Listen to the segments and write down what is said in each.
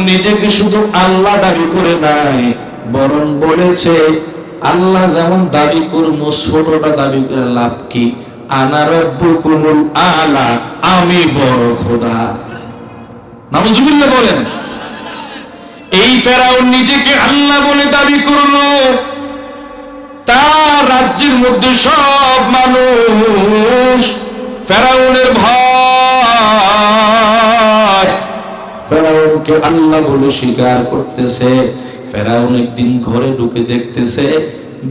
নিজেকে শুধু আল্লাহ দাবি করে নাই, বরং বলেছে আল্লাহ যেমন দাবি করবো ছোটটা দাবি করে লাভ কি, আনা রাব্বুকুমুল আলা, আমি বড় খোদা। নাউজুবিল্লাহ বলেন। এই ফেরাউন নিজেকে আল্লাহ বলে দাবি করলো, তার রাজ্যের মধ্যে সব মানুষ ফেরাউনের ভয় ফেরাউনকে আল্লাহ বলে স্বীকার করতেছে। ফেরাউন একদিন ঘরে ঢুকে দেখতেছে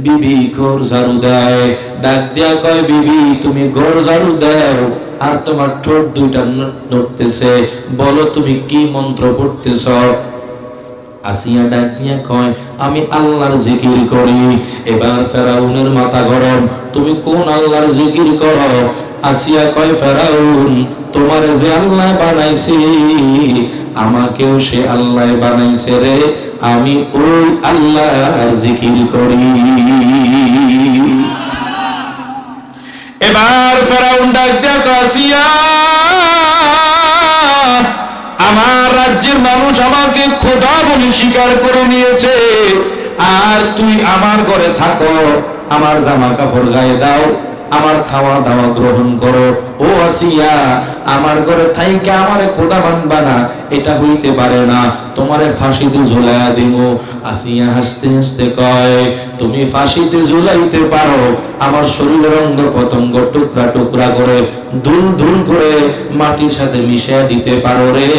বিবি ঘর ঝাড়ু দেয়, ডাক দিয়া কয় বিবি তুমি ঘর ঝাড়ু দাও, আর তোমার ঠোঁট দুইটা নড়তেছে, বলো তুমি কি মন্ত্র পড়তেছ? আসিয়া ডাক দিয়া কয় আমি আল্লাহর জিকির করি। এবার ফেরাউনের মাথা গরম, তুমি কোন আল্লাহর জিকির করো? আসিয়া কয় ফেরাউন তোমার যে আল্লাহ বানাইছে আমাকেও সে আল্লাহ বানাইছে রে, আমি ওই আল্লাহর জিকির করি। এবার ফেরাউন ডাক দিয়া কয় আসিয়া আমার রাজ্যের মানুষ আমাকে খোদা বলে স্বীকার করে নিয়েছে, আর তুই আমার ঘরে থাকো, আমার জামা কাপড় গায়ে দাও, আমার খাওয়া দাওয়া গ্রহণ করো। ও আসিয়া আমার ঘরে থাইকে আমারে খোদা মানবা না, এটা হইতে পারে না, তোমারে ফাঁসিতে ঝুলাইয়া দিব। আসিয়া হাসতে হাসতে কয় তুমি ফাঁসিতে ঝুলাইতে পারো, আমার শরীরের অঙ্গ পতঙ্গ টুকরা টুকরা করে ধুল ধুল করে মাটির সাথে মিশিয়ে দিতে পারো রে,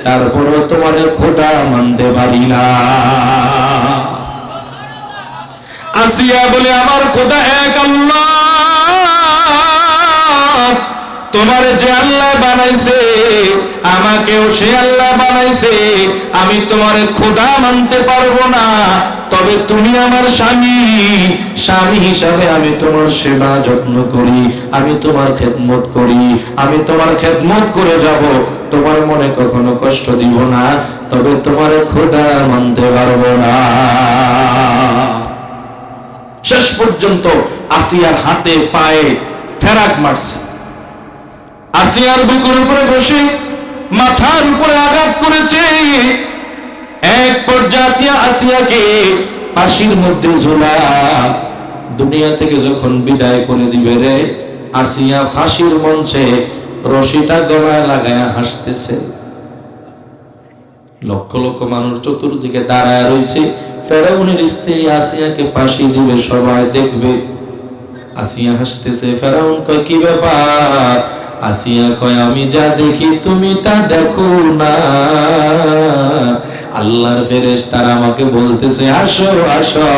তারপরে তোমারে খোদা মানতে পারি না। আসিয়া বলে আমার খোদা এক আল্লাহ, তোমার যে আল্লাহ বানাইছে আমাকেও সে আল্লাহ বানাইছে, আমি তোমার খোদা মানতে পারবো না, তবে তুমি আমার স্বামী, স্বামী হিসাবে আমি তোমার সেবা যত্ন করি, আমি তোমার খেদমত করি, আমি তোমার খেদমত করে যাব, তোমার মনে কখনো কষ্ট দিব না, তবে তোমার খোদা মানতে পারবো না। শেষ পর্যন্ত আসিয়ার হাতে পায়ে ফেরাক মারছে, আসিয়ার বুকের উপরে বসে মাথার উপরে আঘাত করেছে। এক পর্যায়ে আসিয়াকে ফাঁসির মধ্যে ঝোলা, দুনিয়া থেকে যখন বিদায় করে দিবে রে, আসিয়া ফাঁসির মঞ্চে রশিটা গলায় লাগায়া হাসতেছে। লক্ষ লক্ষ মানুষ চতুর্দিকে দাঁড়ায় রয়েছে, ফেরাউনের স্ত্রী আসিয়াকে ফাঁসি দিবে, সবাই দেখবে। আসিয়া হাসতেছে। ফেরাউন কয় কি ব্যাপার? আসিয়া কয় আমি যা দেখি তুমি তা দেখো না। আল্লাহর ফেরেশতারা আমাকে বলতেছে আসো আসো,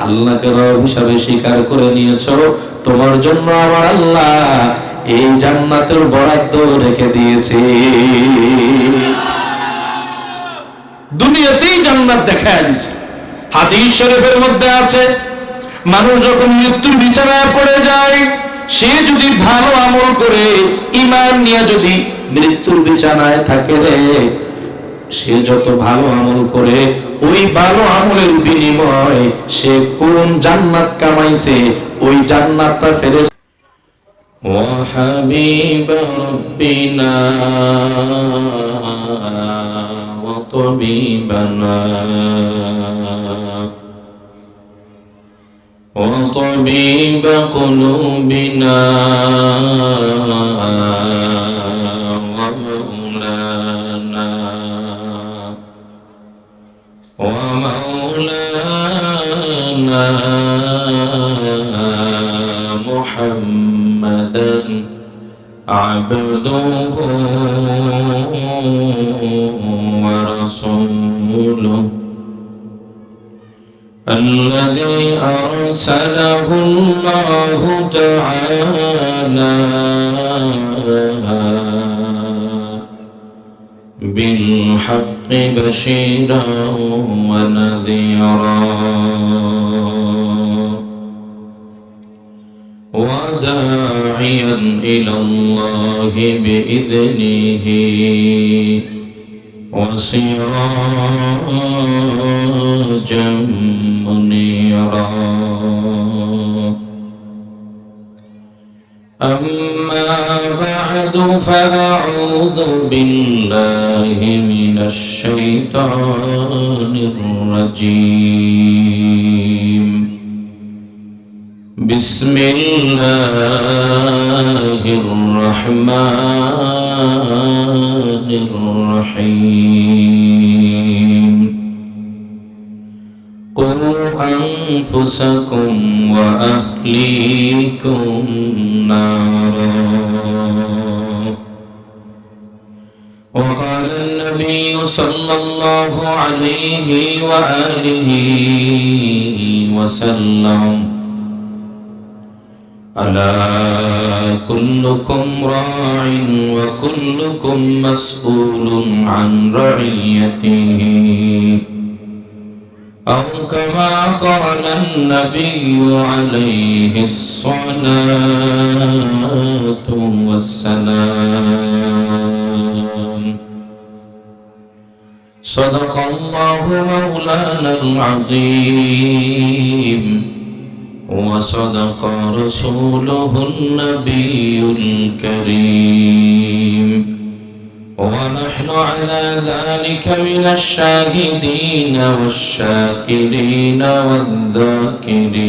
আল্লাহকে রব হিসাবে স্বীকার করে নিয়েছো, তোমার জন্য আমার আল্লাহ এই জান্নাতের বরাদ্দ রেখে দিয়েছে। দুনিয়াতেই জান্নাত দেখায় দিছে। হাদিস শরীফের মধ্যে আছে মানুষ যখন মৃত্যুর বিছানায় পড়ে যায়, সে যদি ভালো আমল করে ঈমান নিয়ে যদি মৃত্যুর বিছানায় থাকে রে, সে যত ভালো আমল করে ওই ভালো আমলের বিনিময় সে কোন জান্নাত কামাইছে, ওই জান্নাতটা ফেরেশতা ওয়া হাবিব রাব্বিনা ওয়া তাবিবানা وطبيب قلوبنا ومولانا محمدا عبده ورسوله الذي أرسله الله تعالى بالحق بشيرا ونذيرا وداعيا إلى الله بإذنه وسراجا منيرا أما بعد فأعوذ بالله من الشيطان الرجيم بسم الله الرحمن الرحيم قوا أنفسكم وأهليكم نارا وقال النبي صلى الله عليه وآله وسلم ألا كلكم راع وكلكم مسؤول عن رعيته أو كما قال النبي عليه الصلاة والسلام صدق الله مولانا العظيم وصدق رسوله النبي الكريم ونحن على ذلك من الشاهدين والشاكرين والذاكرين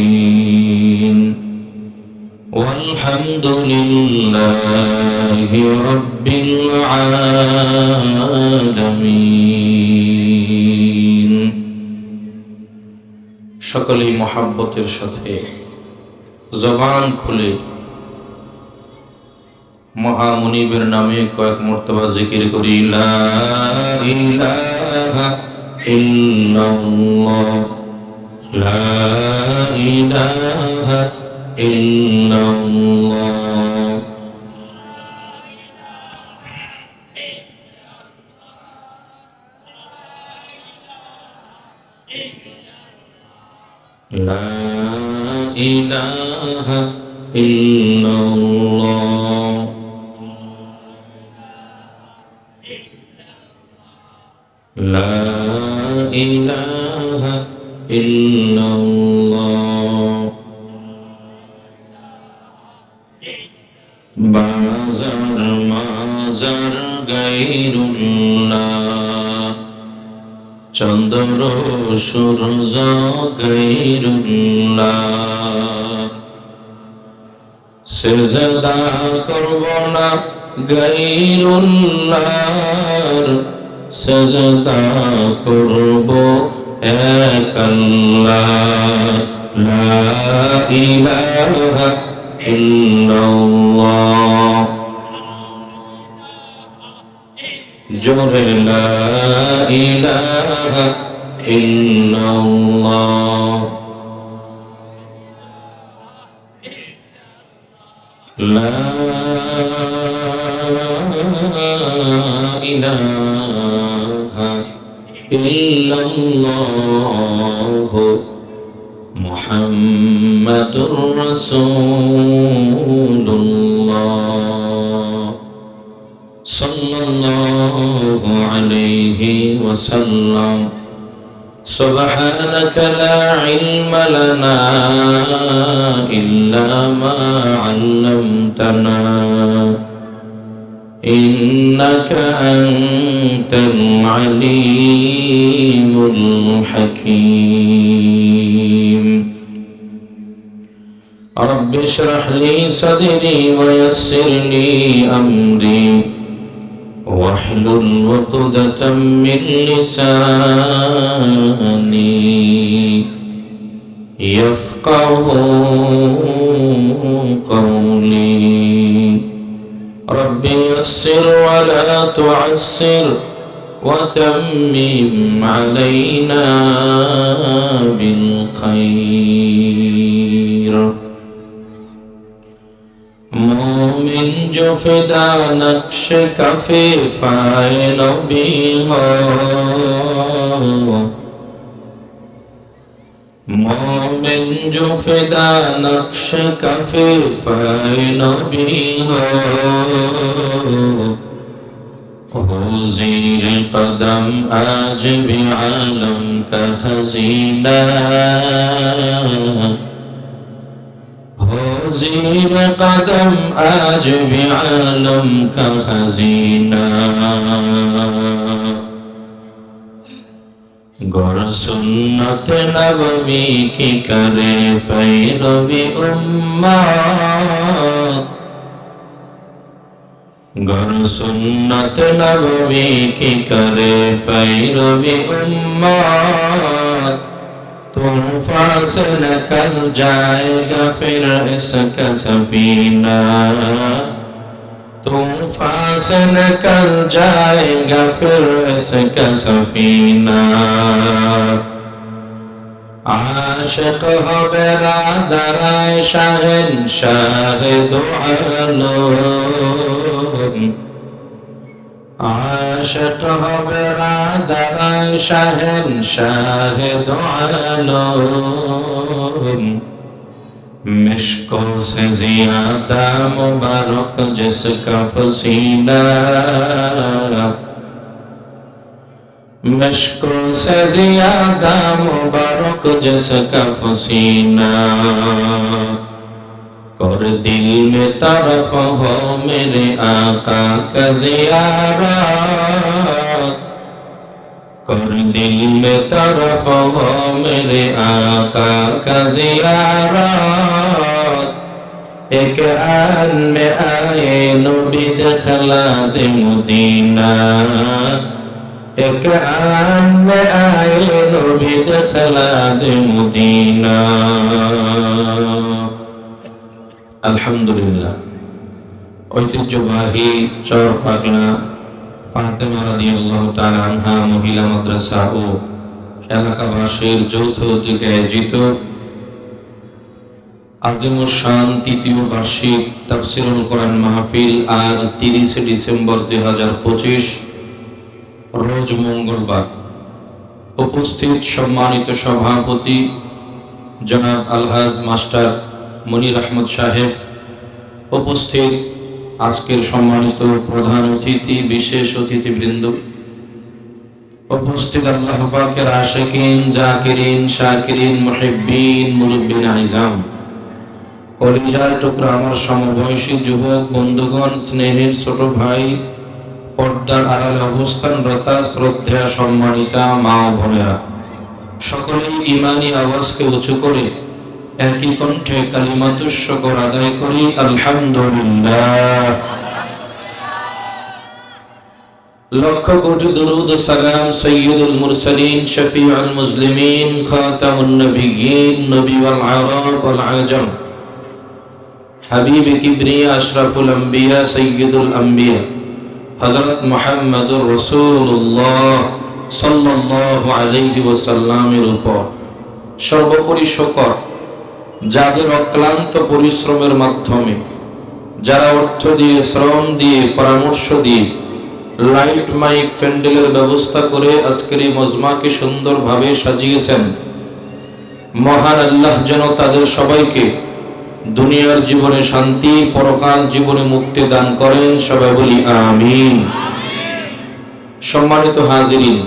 والحمد لله رب العالمين সকলেই মহাব্বতের সাথে জবান খুলে মহামুনিবের নামে কয়েক মর্তবা জিকির করি লা ইলাহা ইল্লাল্লাহ লা ইলাহা ইল্লাল্লাহ লা ইলাহা ইল্লাল্লাহ লা ইলাহা ইল্লাল্লাহ বাজার মাজার গায়রুল্লাহ চন্দ্র সূর্য গায়রুল্লাহ সিজদা করব না গায়রুল্লাহর সিজদা করব এক আল্লাহ লা ইলাহা ইল্লাল্লাহ জোরে লা ইলাহা ইল্লাল্লাহ লা ইলাহা ইল্লাল্লাহ মুহাম্মাদুর রাসূলুল্লাহ সাল্লাল্লাহু আলাইহি ওয়াসাল্লাম سبحانك لا علم لنا إلا ما علمتنا إنك أنت العليم الحكيم رب اشرح لي صدري ويسر لي أمري واحلل عقدة من لساني يفقه قولي رب يسر ولا تعسر وتمم علينا بالخير مومن جو فدا نقش کفے فائے نبی ہو مومن جو فدا نقش کفے فائے نبی ہو زیر قدم آج بھی عالم کا خزینہ ہو زیر قدم آج بھی عالم کا خزینہ گر سنت نبوی کی کرے پیروی امت گر سنت نبوی کی کرے پیروی امت طوفان سے نکل جائے گا پھر اس کا سفینہ طوفان سے نکل جائے گا پھر اس کا سفینہ عاشق ہو برادر شہنشاہ دو عالم عاشق ہو برادر شہنشاہ دو عالم مشکوں سے زیادہ مبارک جس کا پسینہ مشکوں سے زیادہ مبارک جس کا پسینہ کر دل میں طرف ہو میرے آقا کا زیارت کر دل میں طرف ہو میرے آقا کا زیارت ایک آن میں آئے نبی دخلا دے مدینہ ایک آن میں آئے نبی دخلا دے مدینہ আলহামদুলিল্লাহ ঐতিহ্যবাহী চর পাগলা ফাতেমা রাদিয়াল্লাহু তাআলা আনহা মহিলা মাদ্রাসা ও এলাকাবাসীর যৌথ উদ্যোগে আয়োজিত আজিমুশ শান তৃতীয় বার্ষিক তাফসীরুল কোরআন মাহফিল আজ 30 ডিসেম্বর 2025 রোজ মঙ্গলবার উপস্থিত সম্মানিত সভাপতি জনাব আলহাজ মাস্টার মনির আহমদ সাহেব উপস্থিত আজকের সম্মানিত প্রধান অতিথি বিশেষ অতিথিবৃন্দ উপস্থিত আল্লাহ পাকের আশিকিন জাকিরিন শাকিরিন মুহিব্বিন মুরব্বিন আইজাম কলিজার টুকরা আমার সমবয়সী যুবক বন্ধুগণ স্নেহের ছোট ভাই পর্দার আড়ালে অবস্থানরত শ্রদ্ধেয় সম্মানিতা মা ও বোনেরা সকলেই ঈমানি আওয়াজকে উঁচু করে একই কণ্ঠে কালিমাতুশ শুকর আদায় করি আলহামদুলিল্লাহ লক্ষ কোটি দুরূদ ও সালাম সাইয়্যিদুল মুরসালিন শফিউল মুসলিমিন খাতামুন নবিয়্যিন নবী ওয়াল আরব ওয়াল আজম হাবিব কিবরিয়া আশরাফুল আম্বিয়া সাইয়্যিদুল আম্বিয়া হযরত মুহাম্মদুর রাসূলুল্লাহ সাল্লাল্লাহু আলাইহি ওয়াসাল্লামের উপর সর্বোপরি শুকর যাদের অক্লান্ত পরিশ্রমের মাধ্যমে যারা অর্থ দিয়ে শ্রম দিয়ে পরামর্শ দিয়ে লাইট মাইক প্যান্ডেলের ব্যবস্থা করে আজকের এই মজমাকে সুন্দরভাবে সাজিয়েছেন মহান আল্লাহ যেন তাদের সবাইকে দুনিয়ার জীবনে শান্তি পরকাল জীবনে মুক্তি দান করেন সবাই বলি আমিন সম্মানিত হাজিরিন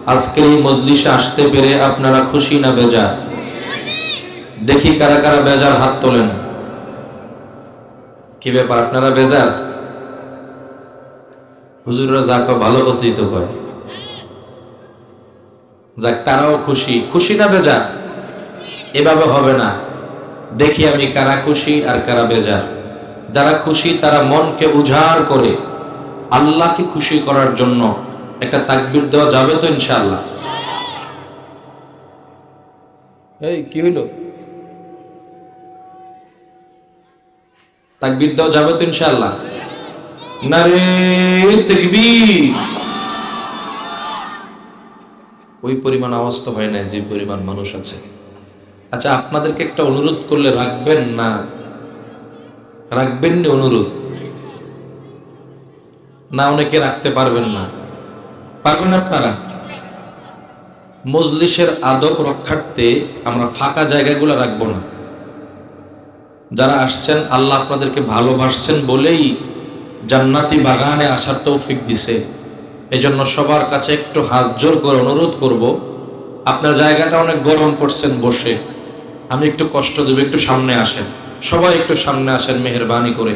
আজকের এই মজলিসে আসতে পেরে আপনারা খুশি না বেজার দেখি কারা কারা বেজার হাত তোলেন কি ব্যাপার আপনারা বেজার হুজুররা যা কয় ভালো কথাই তো কয় যাক তারাও খুশি খুশি না বেজার এভাবে হবে না দেখি আমি কারা খুশি আর কারা বেজার যারা খুশি তারা মনকে উজাড় করে আল্লাহকে খুশি করার জন্য একটা তাকবীর দেওয়া যাবে তো ইনশাআল্লাহ এই কি হইল তাকবীর দেওয়া যাবে তো ইনশাআল্লাহ নারে তাকবীর ওই পরিমাণ আওয়াজ তো হয় না যে পরিমাণ মানুষ আছে আচ্ছা আপনাদেরকে একটা অনুরোধ করলে রাখবেন না রাখবেন না অনুরোধ না অনেকে রাখতে পারবেন না পারবেন আপনারা মজলিসের আদব রক্ষার্থে আমরা ফাঁকা জায়গাগুলো রাখবো না যারা আসছেন আল্লাহ আপনাদেরকে ভালোবাসছেন বলেই জান্নাতি বাগানে আসার তৌফিক দিছে এজন্য সবার কাছে একটু হাত জোর করে অনুরোধ করব আপনার জায়গাটা অনেক গরম করছেন বসে আমি একটু কষ্ট দেব একটু সামনে আসেন সবাই একটু সামনে আসেন মেহেরবানি করে,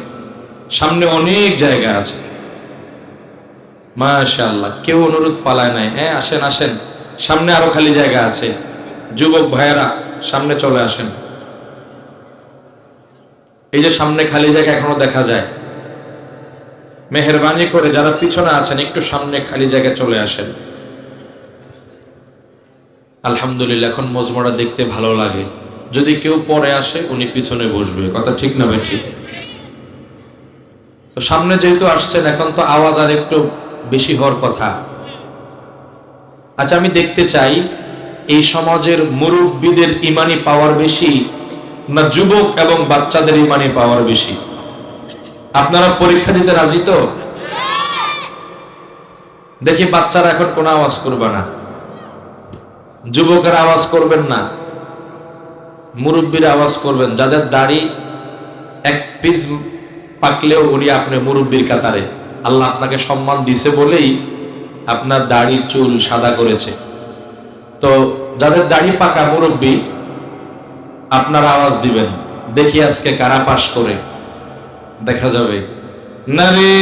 সামনে অনেক জায়গা আছে। মাশাআল্লাহ, কেউ অনুরোধ পালায় নাই। হ্যাঁ, আসেন আসেন, সামনে আরো খালি জায়গা আছে। যুবক ভাইয়েরা সামনে চলে আসেন। এই যে সামনে খালি জায়গা এখনো দেখা যায়, মেহেরবানি করে যারা পিছনে আছেন একটু সামনে খালি জায়গা চলে আসেন। আলহামদুলিল্লাহ, এখন মজমাটা দেখতে ভালো লাগে। যদি কেউ পরে আসে উনি পিছনে বসবে, কথা ঠিক না বেঠি? তো সামনে যেহেতু আসছেন, এখন তো আওয়াজ আর একটু বেশি হওয়ার কথা। আচ্ছা, আমি দেখতে চাই এই সমাজের মুরব্বীদের ইমানি পাওয়ার বেশি না যুবক এবং বাচ্চাদের ইমানি পাওয়ার বেশি? আপনারা পরীক্ষা দিতে রাজি তো? দেখি বাচ্চারা এখন কোনো আওয়াজ করবে না, যুবকের আওয়াজ করবেন না, মুরব্বীর আওয়াজ করবেন। যাদের দাড়ি এক পিস পাকলেও উনি আপনি মুরব্বীর কাতারে। আল্লাহ আপনাকে সম্মান দিছে বলেই আপনার দাড়ি চুল সাদা করেছে। তো যাদের দাড়ি পাকা মুরব্বী, আপনারা আওয়াজ দিবেন। দেখি আজকে কারা পাস করে, দেখা যাবে। নারে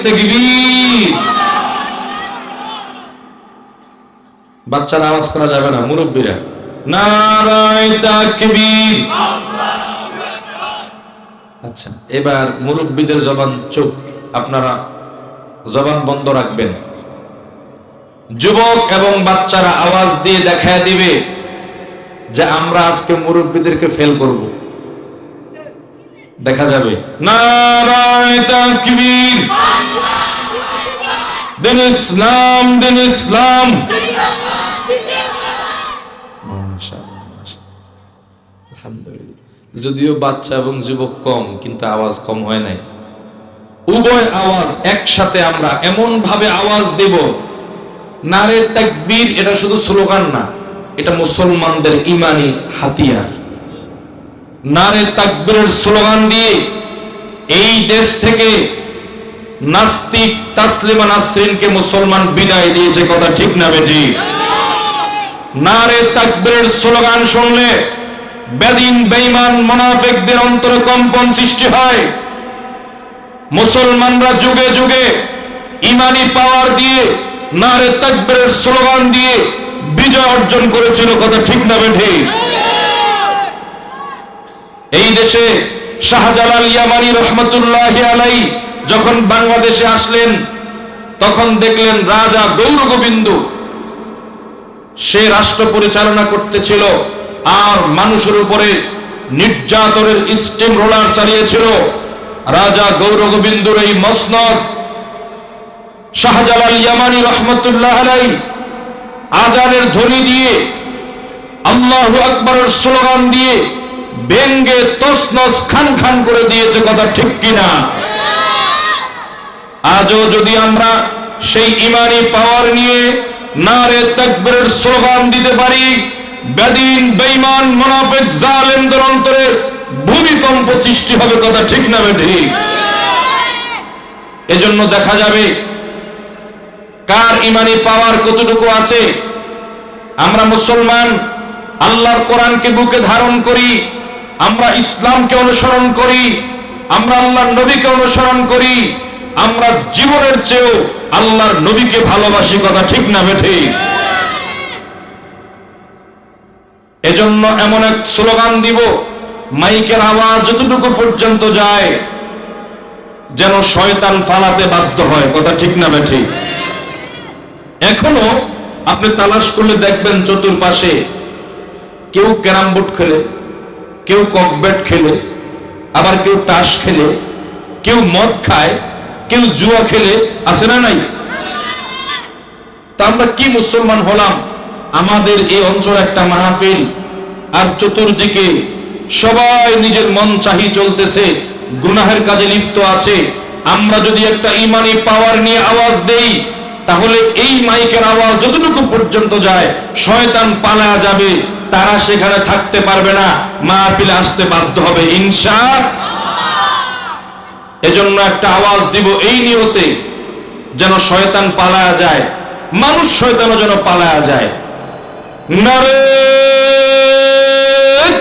তাকবীর। বাচ্চারা আওয়াজ করা যাবে না, মুরব্বীরা নারায়ে তাকবীর। আচ্ছা, এবার মুরব্বীদের জবান চুপ, আপনারা জবান বন্ধ রাখবেন। যুবক এবং বাচ্চারা আওয়াজ দিয়ে দেখায় দিবে যে আমরা আজকে মুরব্বীদেরকে ফেল করব। দেখা যাবে। নারায়ে তাকবীর। দিন ইসলাম, দিন ইসলাম। আলহামদুলিল্লাহ, যদিও বাচ্চা এবং যুবক কম, কিন্তু আওয়াজ কম হয় নাই। উভয় আওয়াজ একসাথে আমরা এমন ভাবে আওয়াজ দেব, নারে তাকবীর এটা শুধু স্লোগান না, এটা মুসলমানদের ইমানি হাতিয়ার। নারে তাকবীরের স্লোগান দিয়ে এই দেশ থেকে নাস্তিক তাসলিমা নাসরিনকে মুসলমান বিদায় দিয়েছে, কথা ঠিক না বেটি? নারে তাকবীরের স্লোগান শুনলে বেদিন বেঈমান মুনাফিকদের অন্তরে কম্পন সৃষ্টি হয়। মুসলমানরা যুগে যুগে ইমানি পাওয়ার দিয়ে নারে তাকবীরের স্লোগান দিয়ে বিজয় অর্জন করেছিল, কথা ঠিক না বেঠি? এই দেশে শাহজালাল ইয়ামানি রহমতুল্লাহি আলাইহি যখন বাংলাদেশে আসলেন, তখন দেখলেন রাজা গৌরগোবিন্দ সে রাষ্ট্র পরিচালনা করতেছিল আর মানুষের উপরে নির্যাতনের স্টিম রোলার চালিয়েছিল। রাজা গৌরগোবিন্দর এই মসনদ শাহজালাল ইয়ামানি রহমতুল্লাহ আলাইহি আজানের ধ্বনি দিয়ে, আল্লাহু আকবারের স্লোগান দিয়ে ভেঙ্গে তছনছ খান খান করে দিয়েছে, কথা ঠিক কিনা? আজও যদি আমরা সেই ইমানি পাওয়ার নিয়ে নারে তাকবীরের স্লোগান দিতে পারি, বেদিন বেঈমান মুনাফিক জালেমদের অন্তরে ভূমিকম্প সৃষ্টি হবে, কথা ঠিক না বেঠি? এজন্য দেখা যাবে কার ইমানি পাওয়ার কতটুকু আছে। আমরা মুসলমান আল্লাহর কোরআনকে বুকে ধারণ করি, আমরা ইসলামকে অনুসরণ করি, আমরা আল্লাহর নবীকে অনুসরণ করি, আমরা জীবনের চেয়েও আল্লাহর নবীকে ভালোবাসি, কথা ঠিক না বেঠি? এজন্য এমন এক স্লোগান দিব, মাইকের আওয়াজ যতটুকু পর্যন্ত যায় যেন শয়তান ফালাতে বাধ্য হয়, কথা ঠিক না বেঠি? এখনো আপনি তালাশ করলে দেখবেন চতুর্পাশে কেউ ক্যারাম বোর্ড খেলে, কেউ ককব্যাট খেলে, আবার কেউ তাস খেলে, কেউ মদ খায়, কেউ জুয়া খেলে, আছে না নাই? তা আমরা কি মুসলমান হলাম? আমাদের এই অঞ্চলে একটা মাহফিল আর চতুর্দিকে সবাই নিজের মন চাহি চলতেছে, গুনাহের কাজে লিপ্ত আছে। আমরা যদি একটা ইমানি পাওয়ার নিয়ে আওয়াজ দেই, তাহলে এই মাইকের আওয়াজ যতটুকু পর্যন্ত যায় শয়তান পালায়া যাবে, তারা সেখানে থাকতে পারবে না, মাহফিলে আসতে বাধ্য হবে ইনশাআল্লাহ। এজন্য একটা আওয়াজ দিব এই নিয়তে যেন শয়তান পালায়া যায়, মানুষ শয়তানও যেন পালায়া যায়। নারে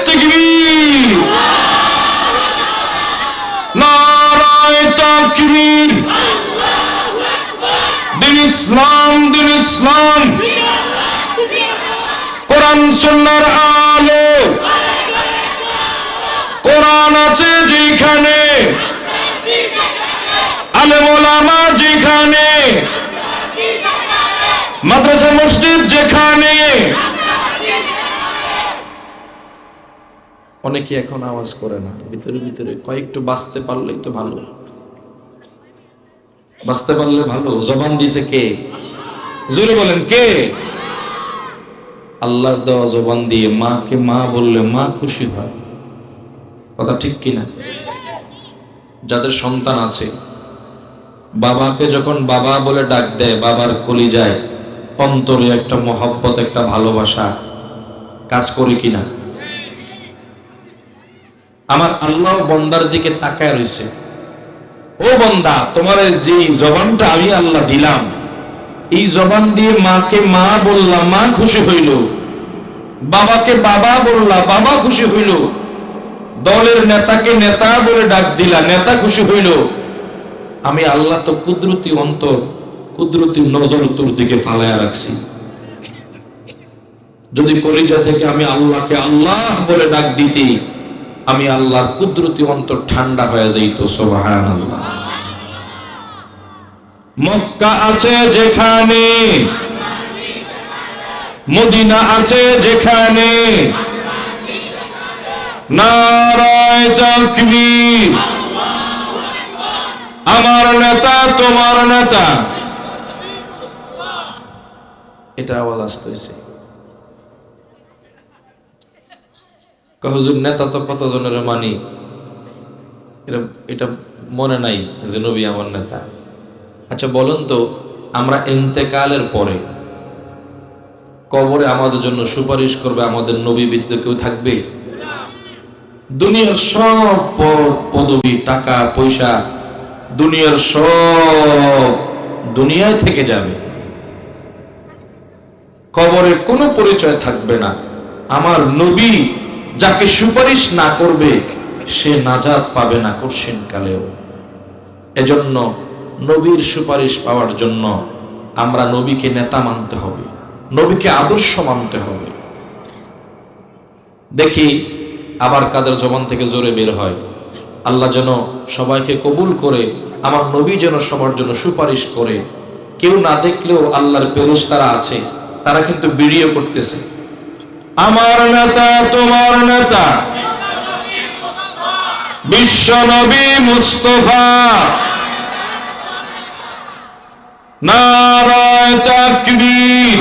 তাকবীর। কোরআন সুন্নাহর আলো, কোরআন আছে যেখানে, আলেম ওলামা যেখানে, মাদ্রাসা মসজিদ যেখানে। অনেকে এখন আওয়াজ করে না, ভিতরে ভিতরে কয়েকটু বাঁচতে পারলেই তো ভালো, বাঁচতে পারলে ভালো। জবান দিছে কে? জোরে বলেন কে? আল্লাহর দেওয়া জবান দিয়ে মাকে মা বললে মা খুশি হয়, কথা ঠিক কিনা? যাদের সন্তান আছে, বাবাকে যখন বাবা বলে ডাক দেয়, বাবার কলিজায় অন্তরে একটা মহব্বত, একটা ভালোবাসা কাজ করে কিনা? আমার আল্লাহ বন্দার দিকে তাকায় রয়েছে, ও বন্দা, তোমার যে জবানটা আমি আল্লাহ দিলাম, এই জবান দিয়ে মাকে মা বললাম, মা খুশি হইল, বাবাকে বাবা বললা, বাবা খুশি হইল, দলের নেতাকে নেতা বলে ডাক দিলা, নেতা খুশি হইল। আমি আল্লাহ তো কুদরতি অন্তর, কুদরতি নজর তোর দিকে ফালায়া রাখছি। যদি কলিজা থেকে আমি আল্লাহকে আল্লাহ বলে ডাক দিতি, আমি আল্লাহর কুদরতি অন্তর ঠান্ডা হয়ে যাইত। সুবহানাল্লাহ। মক্কা আছে যেখানে, মদিনা আছে যেখানে, নারায়ে তাকবীর, আমার নেতা তোমার নেতা। এটা আওয়াজ আসতেছে। হুজুর নেতা তো কতজনের মানি, এটা মনে নাই যে নবী আমার নেতা। আচ্ছা বলুন তো, আমরা ইন্তেকালের পরে কবরে আমাদের জন্য সুপারিশ করবে আমাদের নবী ব্যতীত কেউ থাকবে? দুনিয়ার সব পদ পদবি, টাকা পয়সা, দুনিয়ার সব দুনিয়ায় থেকে যাবে, কবরের কোনো পরিচয় থাকবে না। আমার নবী যাকে সুপারিশ না করবে সে নাজাত পাবে না কঠিন কালেও। এজন্য নবীর সুপারিশ পাওয়ার জন্য আমরা নবীকে নেতা মানতে হবে, নবীকে আদর্শ মানতে হবে। দেখি আবার কাদের জবান থেকে জোরে বের হয়, আল্লাহ যেন সবাইকে কবুল করে, আমার নবী যেন সবার জন্য সুপারিশ করে। কেউ না দেখলেও আল্লাহর ফেরেশতারা আছে, তারা কিন্তু ভিডিও করতেছে, আমার নেতা তোমার নেতা বিশ্ব নবী মুস্তাফা, নারায়ে তাকবীর।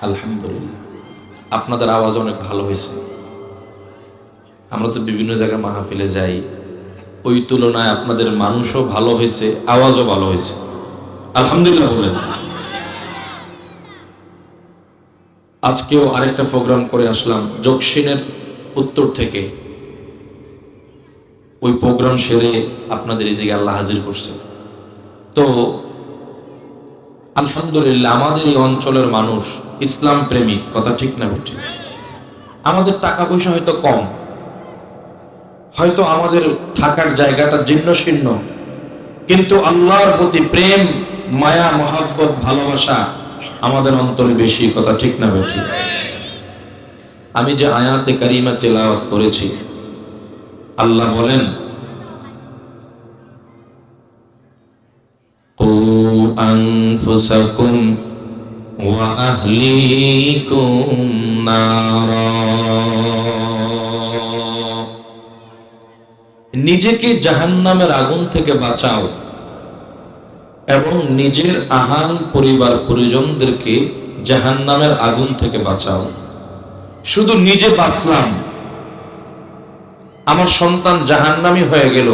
আলহামদুলিল্লাহ, আপনাদের আওয়াজ অনেক ভালো হয়েছে। আমরা তো বিভিন্ন জায়গায় মাহফিলে যাই, ওই তুলনায় আপনাদের মানুষও ভালো হয়েছে, আওয়াজও ভালো হয়েছে। আলহামদুলিল্লাহ বলেন। আজকেও আরেকটা প্রোগ্রাম করে আসলাম জকশিনের উত্তর থেকে। ওই প্রোগ্রাম সেরে আপনাদের এদিকে আল্লাহ হাজির করছে। তো আলহামদুলিল্লাহ, আমাদের এই অঞ্চলের মানুষ ইসলাম প্রেমিক, কথা ঠিক না বেঠিক? আমাদের টাকা পয়সা হয়তো কম, হয়তো আমাদের থাকার জায়গাটা জীর্ণ শীর্ণ, কিন্তু আল্লাহর প্রতি প্রেম, মায়া, মহব্বত, ভালোবাসা আমাদের অন্তরে বেশি, কথা ঠিক না বেঠিক? আমি যে আয়াতে কারিমা তেলাওয়াত করেছি, আল্লাহ বলেন, কু আনফুসাকুম ওয়া আহলিকুম নারা, নিজেকে জাহান্নামের আগুন থেকে বাঁচাও এবং নিজের আহাল পরিবার পরিজনদেরকে জাহান্নামের আগুন থেকে বাঁচাও। শুধু নিজে বাঁচলাম, আমার সন্তান জাহান্নামী হয়ে গেল,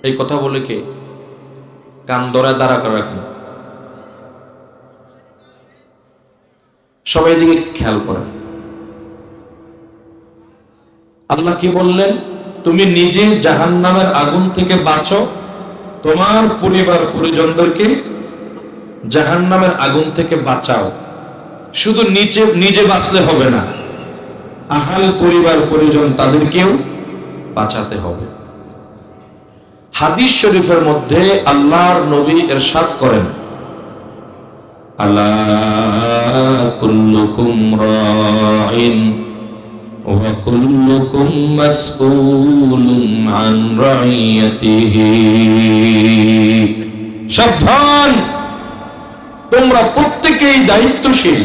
এই কথা বলে কে? কান ধরায় দাঁড়া করে রাখুন, সবাই দিকে খেয়াল করেন। আল্লাহ কি বললেন? তুমি নিজে জাহান্নামের আগুন থেকে বাঁচো, তোমার পরিবার পরিজনদেরকে জাহান্নামের আগুন থেকে বাঁচাও। শুধু নিজে বাঁচলে হবে না, আহাল পরিবার পরিজন তাদেরকেও বাঁচাতে হবে। হাদিস শরীফের মধ্যে আল্লাহর নবী ইরশাদ করেন, আলা কুল্লুকুম রাইন ওয়া কুল্লুকুম মাসউলুন আন রাইয়াতিহি। সাবধান, তোমরা প্রত্যেকেই দায়িত্বশীল,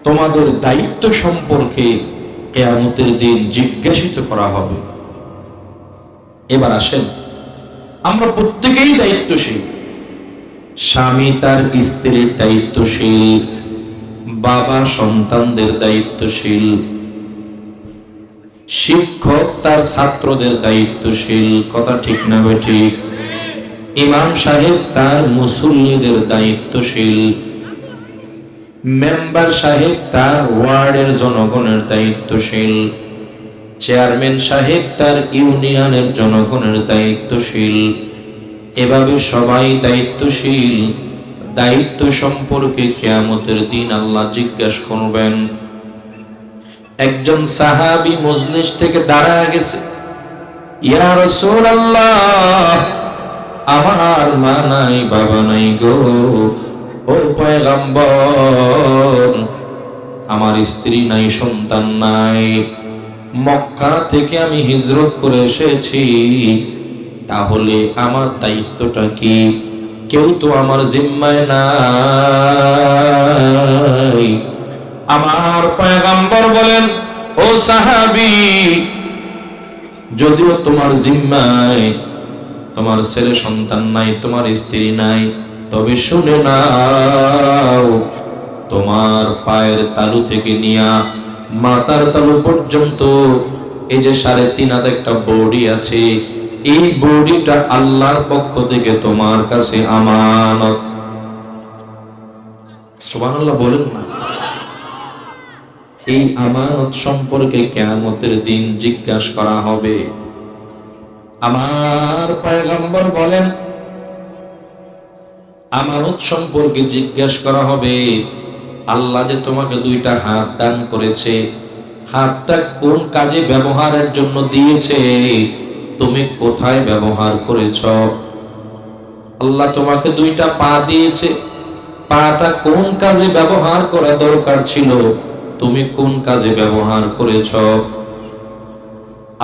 তোমাদের দায়িত্ব সম্পর্কে কিয়ামতের দিন জিজ্ঞাসিত করা হবে। এবার আসেন, আমরা প্রত্যেকেই দায়িত্বশীল। স্বামী তার স্ত্রীর দায়িত্বশীল, বাবা সন্তানদের দায়িত্বশীল, শিক্ষক তার ছাত্রদের দায়িত্বশীল। কথা ঠিক না বেঠিক? ইমাম সাহেব তার মুসল্লিদের দায়িত্বশীল, মেম্বার সাহেব তার ওয়ার্ডের জনগণের দায়িত্বশীল, চেয়ারম্যান সাহেব তার ইউনিয়নের জনগণের দায়িত্বশীল। এভাবে সবাই দায়িত্বশীল। দায়িত্ব সম্পর্কে কিয়ামতের দিন আল্লাহ জিজ্ঞাসা করবেন। একজন সাহাবী মজলিস থেকে দাঁড়ায় গেছে, ইয়া রাসূলুল্লাহ, আমার মা নাই বাবা নাই গো, ও পয়গম্বর, আমার স্ত্রী নাই সন্তান নাই, মক্কা থেকে আমি হিজরত করে এসেছি, তাহলে আমার দায়িত্বটা কি? কেউ তো আমার জিম্মায় নাই। আমার পয়গম্বর বলেন, ও সাহাবী, যদিও তোমার জিম্মায় তোমার ছেলে সন্তান নাই, তোমার স্ত্রী নাই, তবে শুনে নাও, তোমার পায়ের তালু থেকে নিয়া মাথার তালু পর্যন্ত এই যে 3.5 হাত একটা বডি আছে, এই বডিটা আল্লাহর পক্ষ থেকে তোমার কাছে আমানত। সুবহানাল্লাহ বলেন না? এই আমানত সম্পর্কে কিয়ামতের দিন জিজ্ঞাসা করা হবে। আমার পয়গম্বর বলেন, আমানত সম্পর্কে জিজ্ঞাসা করা হবে। আল্লাহ যে তোমাকে 2টা হাত দান করেছে, হাতটা কোন কাজে ব্যবহারের জন্য দিয়েছে, তুমি কোথায় ব্যবহার করেছ? আল্লাহ তোমাকে 2টা পা দিয়েছে, পাটা কোন কাজে ব্যবহার করা দরকার ছিল, তুমি কোন কাজে ব্যবহার করেছ?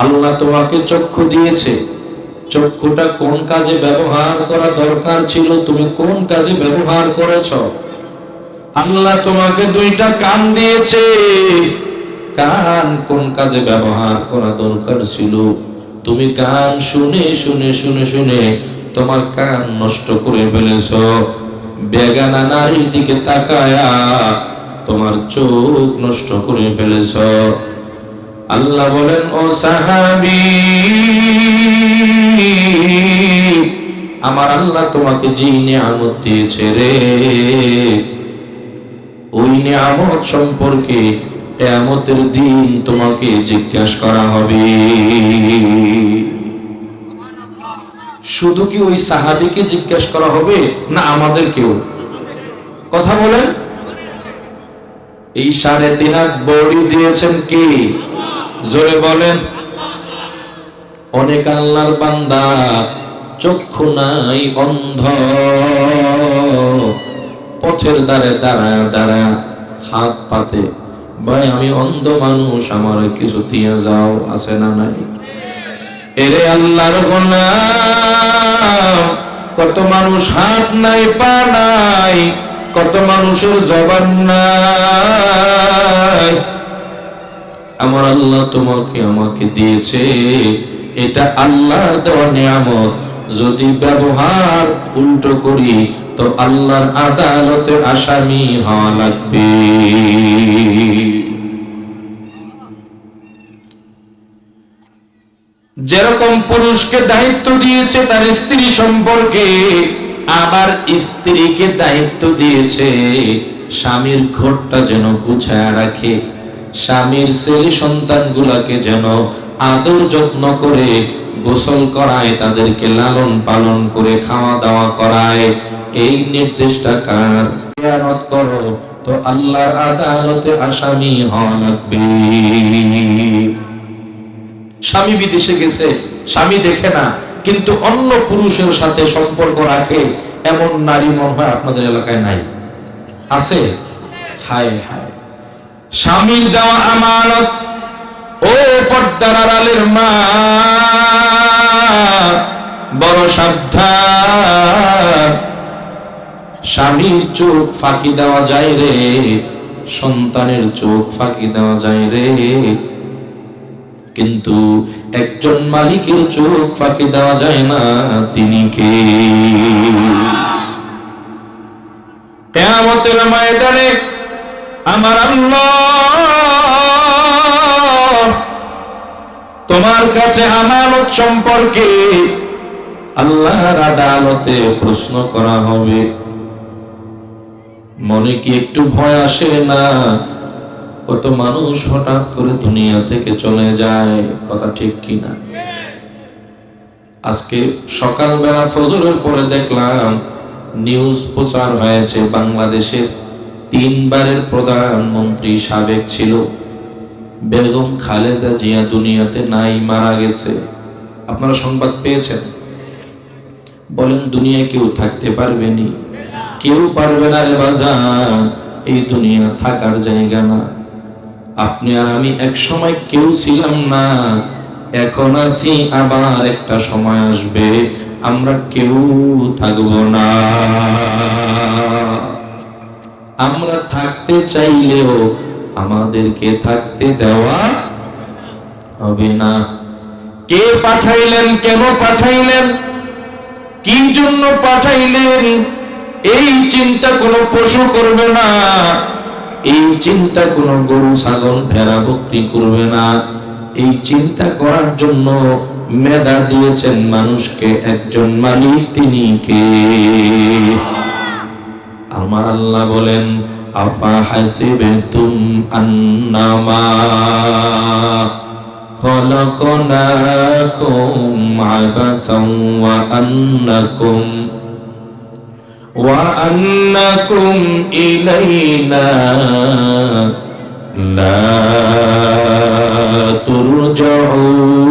আল্লাহ তোমাকে চক্ষু দিয়েছে, চক্ষুটা কোন কাজে ব্যবহার করা দরকার ছিল, তুমি কোন কাজে ব্যবহার করেছ? আল্লাহ তোমাকে 2টা কান দিয়েছে, কান কোন কাজে ব্যবহার করা দরকার ছিল, তুমি কান শুনে শুনে শুনে শুনে তোমার কান নষ্ট করে ফেলেছ। বেগানা নারীর দিকে তাকায়া তোমার চোখ নষ্ট করে ফেলেছ। আল্লাহ বলেন, ও সাহাবী, আমার আল্লাহ তোমাকে যে নিয়ামত দিয়েছে রে, ওই নিয়ামত সম্পর্কে কিয়ামতের দিন তোমাকে জিজ্ঞাসা করা হবে। শুধু কি ওই সাহাবীকে জিজ্ঞাসা করা হবে, না আমাদেরকেও? কথা বলেন। এই 3.5 হাত বডি দিয়েছেন কে? জোরে বলেন। অনেক আল্লাহর বান্দা চক্ষু নাই, অন্ধ, পথের ধারে দাঁড়ায় দাঁড়ায় হাত পাতে, ভাই আমি অন্ধ মানুষ, আমার কিছু দিয়ে যাও, আছে না নাই? এরে আল্লাহর গোলাম, কত মানুষ হাত নাই, পা নাই, কত মানুষের জবান নাই। আমার আল্লাহ তোমাকে আমাকে দিয়েছে, এটা আল্লাহর দেওয়া নিয়ামত। যদি ব্যবহার উল্টো করি তো আল্লাহর আদালতে আসামি হওয়া লাগবে। যেরকম পুরুষকে দায়িত্ব দিয়েছে তার স্ত্রী সম্পর্কে, আবার স্ত্রীকে দায়িত্ব দিয়েছে স্বামীর ঘরটা যেন গুছায় রাখে, স্বামীর ছেলে সন্তানগুলাকে যেন আদর যত্ন করে গোসল করায়, তাদেরকে লালন পালন করে খাওয়া দাওয়া করায়। এই নির্দেশটা কার? খেয়ানত করো তো আল্লাহর আদালতে আসামি হওয়া লাগবে। স্বামী বিদেশে গেছে, স্বামী দেখে না, কিন্তু অন্য পুরুষের সাথে সম্পর্ক রাখে, এমন নারী মনে হয় আপনাদের এলাকায় নাই? আছে? হায় হায়, স্বামীর দেওয়া আমানত। ও পর্দার আড়ালের মা, বড় সাবধান। স্বামীর চোখ ফাঁকি দেওয়া যায় রে, সন্তানের চোখ ফাঁকি দেওয়া যায় রে, কিন্তু একজন মালিকের চোখ ফাঁকি দেওয়া যায় না। তিনি কে? কিয়ামতের ময়দানে আমার আল্লাহ তোমার কাছে আমানত সম্পর্কে আল্লাহর আদালতে প্রশ্ন করা হবে। মনে কি একটু ভয় আসে না? কত মানুষ হঠাৎ করে দুনিয়া থেকে চলে যায়, কথা ঠিক কিনা? আজকে সকালবেলা ফজরের পরে দেখলাম নিউজ প্রচার হয়েছে, বাংলাদেশের 3 বারের প্রধানমন্ত্রী সাবেক ছিল বেগম খালেদা জিয়া দুনিয়াতে নাই, মারা গেছে। আপনারা সংবাদ পেয়েছেন? বলেন দুনিয়ায় কেউ থাকতে পারবেনি? কেউ পারবে না রে বাজান, এই দুনিয়া থাকার জায়গা না। আপনি আর আমি এক সময় কেউ ছিলাম না, এখন আছি, আবার একটা সময় আসবে আমরা কেউ থাকবো না। আমরা থাকতে চাইলেও আমাদেরকে থাকতে দেওয়া হবে না। কে পাঠাইলেন? কেন পাঠাইলেন? কি জন্য পাঠাইলেন? এই চিন্তা কোনো পশু করবে না, এই চিন্তা কোনো গরু ছাগল ভেড়া বকরি করবে না। এই চিন্তা করার জন্য মেধা দিয়েছেন মানুষকে একজন মালিক, তিনি কে? আমার আল্লাহ বলেন, আফা হাসিবতুম আন্নামা খলাকনাকুম আবাসান ওয়া আন্নাকুম ইলাইনা লা তুরজাউন।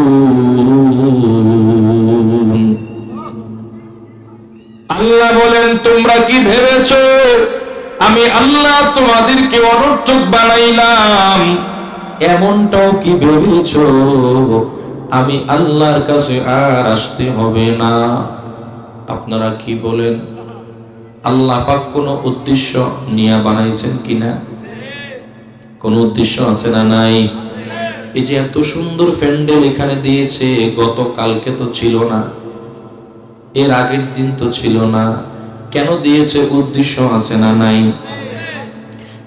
আল্লাহ বলেন, তোমরা কি ভেবেছো আমি আল্লাহ তোমাদেরকে অনর্থক বানাইলাম? এমনটাও কি ভেবেছো আমি আল্লাহর কাছে আর আসতে হবে না? আপনারা কি বলেন? আল্লাহ পাক কোনো উদ্দেশ্য নিয়ে বানাইছেন কিনা? কোন উদ্দেশ্য আছে না নাই? এই যে এত সুন্দর প্যান্ডেল এখানে দিয়েছে, গতকালকে তো ছিল না, এর আগের দিন তো ছিল না, কেন দিয়েছে? উদ্দেশ্য আছে না নাই?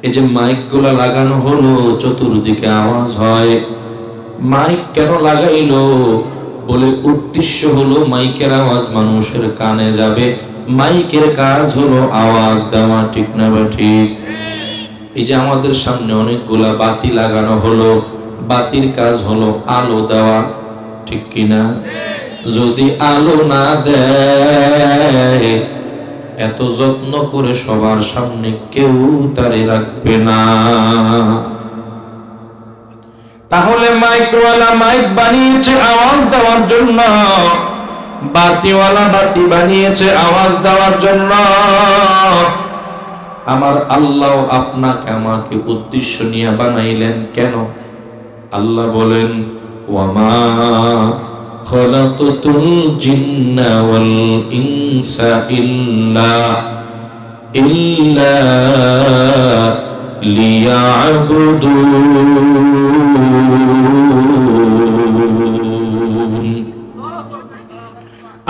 এই যে মাইক গুলা লাগানো হলো, চতুর্দিকে আওয়াজ হয়, মাইক কেন লাগাইলো? বলে উদ্দেশ্য হলো মাইকের আওয়াজ মানুষের কানে যাবে, মাইকের কাজ হলো আওয়াজ দেওয়া, ঠিক না বা ঠিক? এই যে আমাদের সামনে অনেকগুলা বাতি লাগানো হলো, বাতির কাজ হলো আলো দেওয়া, ঠিক কিনা? যদি আলো না দেয়, এত যত্ন করে সবার সামনে কেউ তারে রাখবে না। তাহলে মাইকওয়ালা মাইক বানিয়েছে আওয়াজ দেওয়ার জন্য, বাতিওয়ালা বাতি বানিয়েছে আওয়াজ দেওয়ার জন্য। আমার আল্লাহ আপনাকে আমাকে উদ্দেশ্য নিয়ে বানাইলেন কেন? আল্লাহ বলেন, ওয়ামা খালাকতুল জিন্না ওয়াল ইনসা ইল্লা লিয়াবুদুন।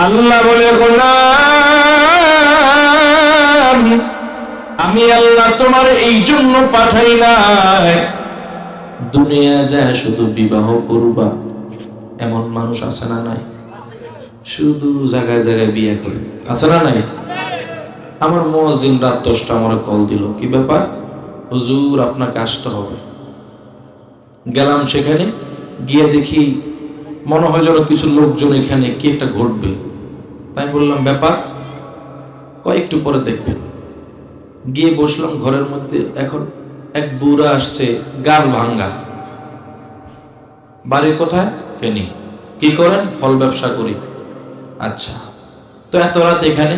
আল্লাহ বলে, গোলাম আমি আল্লাহ তোমার এই জন্য পাঠাই নাই দুনিয়া যায় শুধু বিবাহ করবা। এমন মানুষ আছে না নাই? শুধু জায়গায় জায়গায় বিয়ে করে, আছে না নাই? আমার মুয়াজ্জিন রাত 10টা আমার কল দিল, কি ব্যাপার হুজুর আপনাকে আসতে হবে। গেলাম সেখানে, গিয়ে দেখি মনে হয় যেন কিছু লোকজন এখানে কি একটা ঘটবে। তাই বললাম ব্যাপার, কয়েকটু পরে দেখবেন। গিয়ে বসলাম ঘরের মধ্যে, এখন এক বুড়া আসছে, গাল ভাঙ্গা। বাড়ির কোথায়? ফেনী। কি করেন? ফল ব্যবসা করি। আচ্ছা, তো এত রাত এখানে?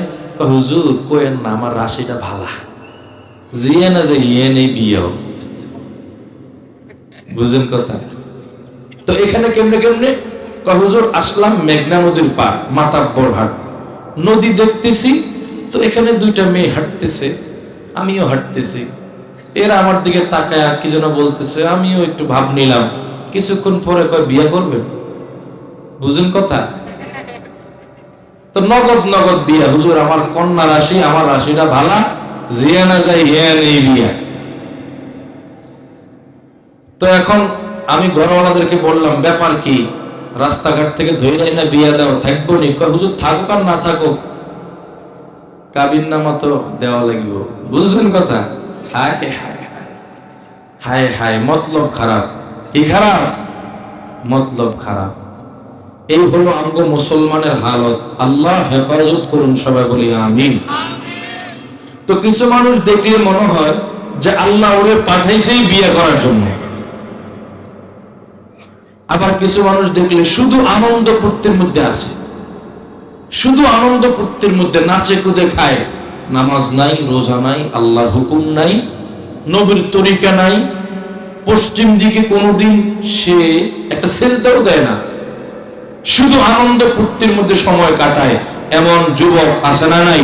হুজুর কোয়েন না, আমার রাশিটা ভালা। জিয়ে না যে ইয়ে নেই বিয়েও, বুঝেন কথা? তো এখানে কেমনে কেমনে হুজুর আসলাম মেঘনা নদীর পার, মাতাব্বর হাট, নদী দেখতেছি, তো এখানে দুইটা মেয়ে হাঁটতেছে, আমিও হাঁটতেছি, এরা আমার দিকে তাকায় কি যেন বলতেছে, আমিও একটু ভাব নিলাম, কিছুক্ষণ পরে কয় বিয়ে করবেন, বুঝেন কথা? তো নগদ নগদ বিয়া, হুজুর আমার কন্যা রাশি, আমার রাশিটা ভালা, জিয়া না যাই ইয়া নেই বিয়া। তো এখন আমি ঘরওয়ালাদেরকে বললাম ব্যাপার কি, রাস্তাঘাট থেকে ধরে না বিয়া দাও, থাকবো নি? হুজুর থাকুক আর না থাকুক, কাবিন নামা তো দেওয়া লাগবে, বুঝছেন কথা? হায় হায় হায় হায়, মতলব খারাপ। কি খারাপ? মতলব খারাপ। এই হলো আমগো মুসলমানের হালত। আল্লাহ হেফাজত করুন, সবাই বলি আমিন। তো কিছু মানুষ দেখলে মনে হয় যে আল্লাহ ওরে পাঠাইছেই বিয়ে করার জন্য, আবার কিছু মানুষ দেখলে শুধু আনন্দ ফুর্তির মধ্যে আছে, শুধু আনন্দ ফুর্তির মধ্যে নাচে কুদে খায়, নামাজ নাই, রোজা নাই, আল্লাহর হুকুম নাই, নবীর তরিকা নাই, পশ্চিম দিকে কোনোদিন সে একটা সেজদাও দেয় না, শুধু আনন্দ ফুর্তির মধ্যে সময় কাটায়, এমন যুবক আছে না নাই?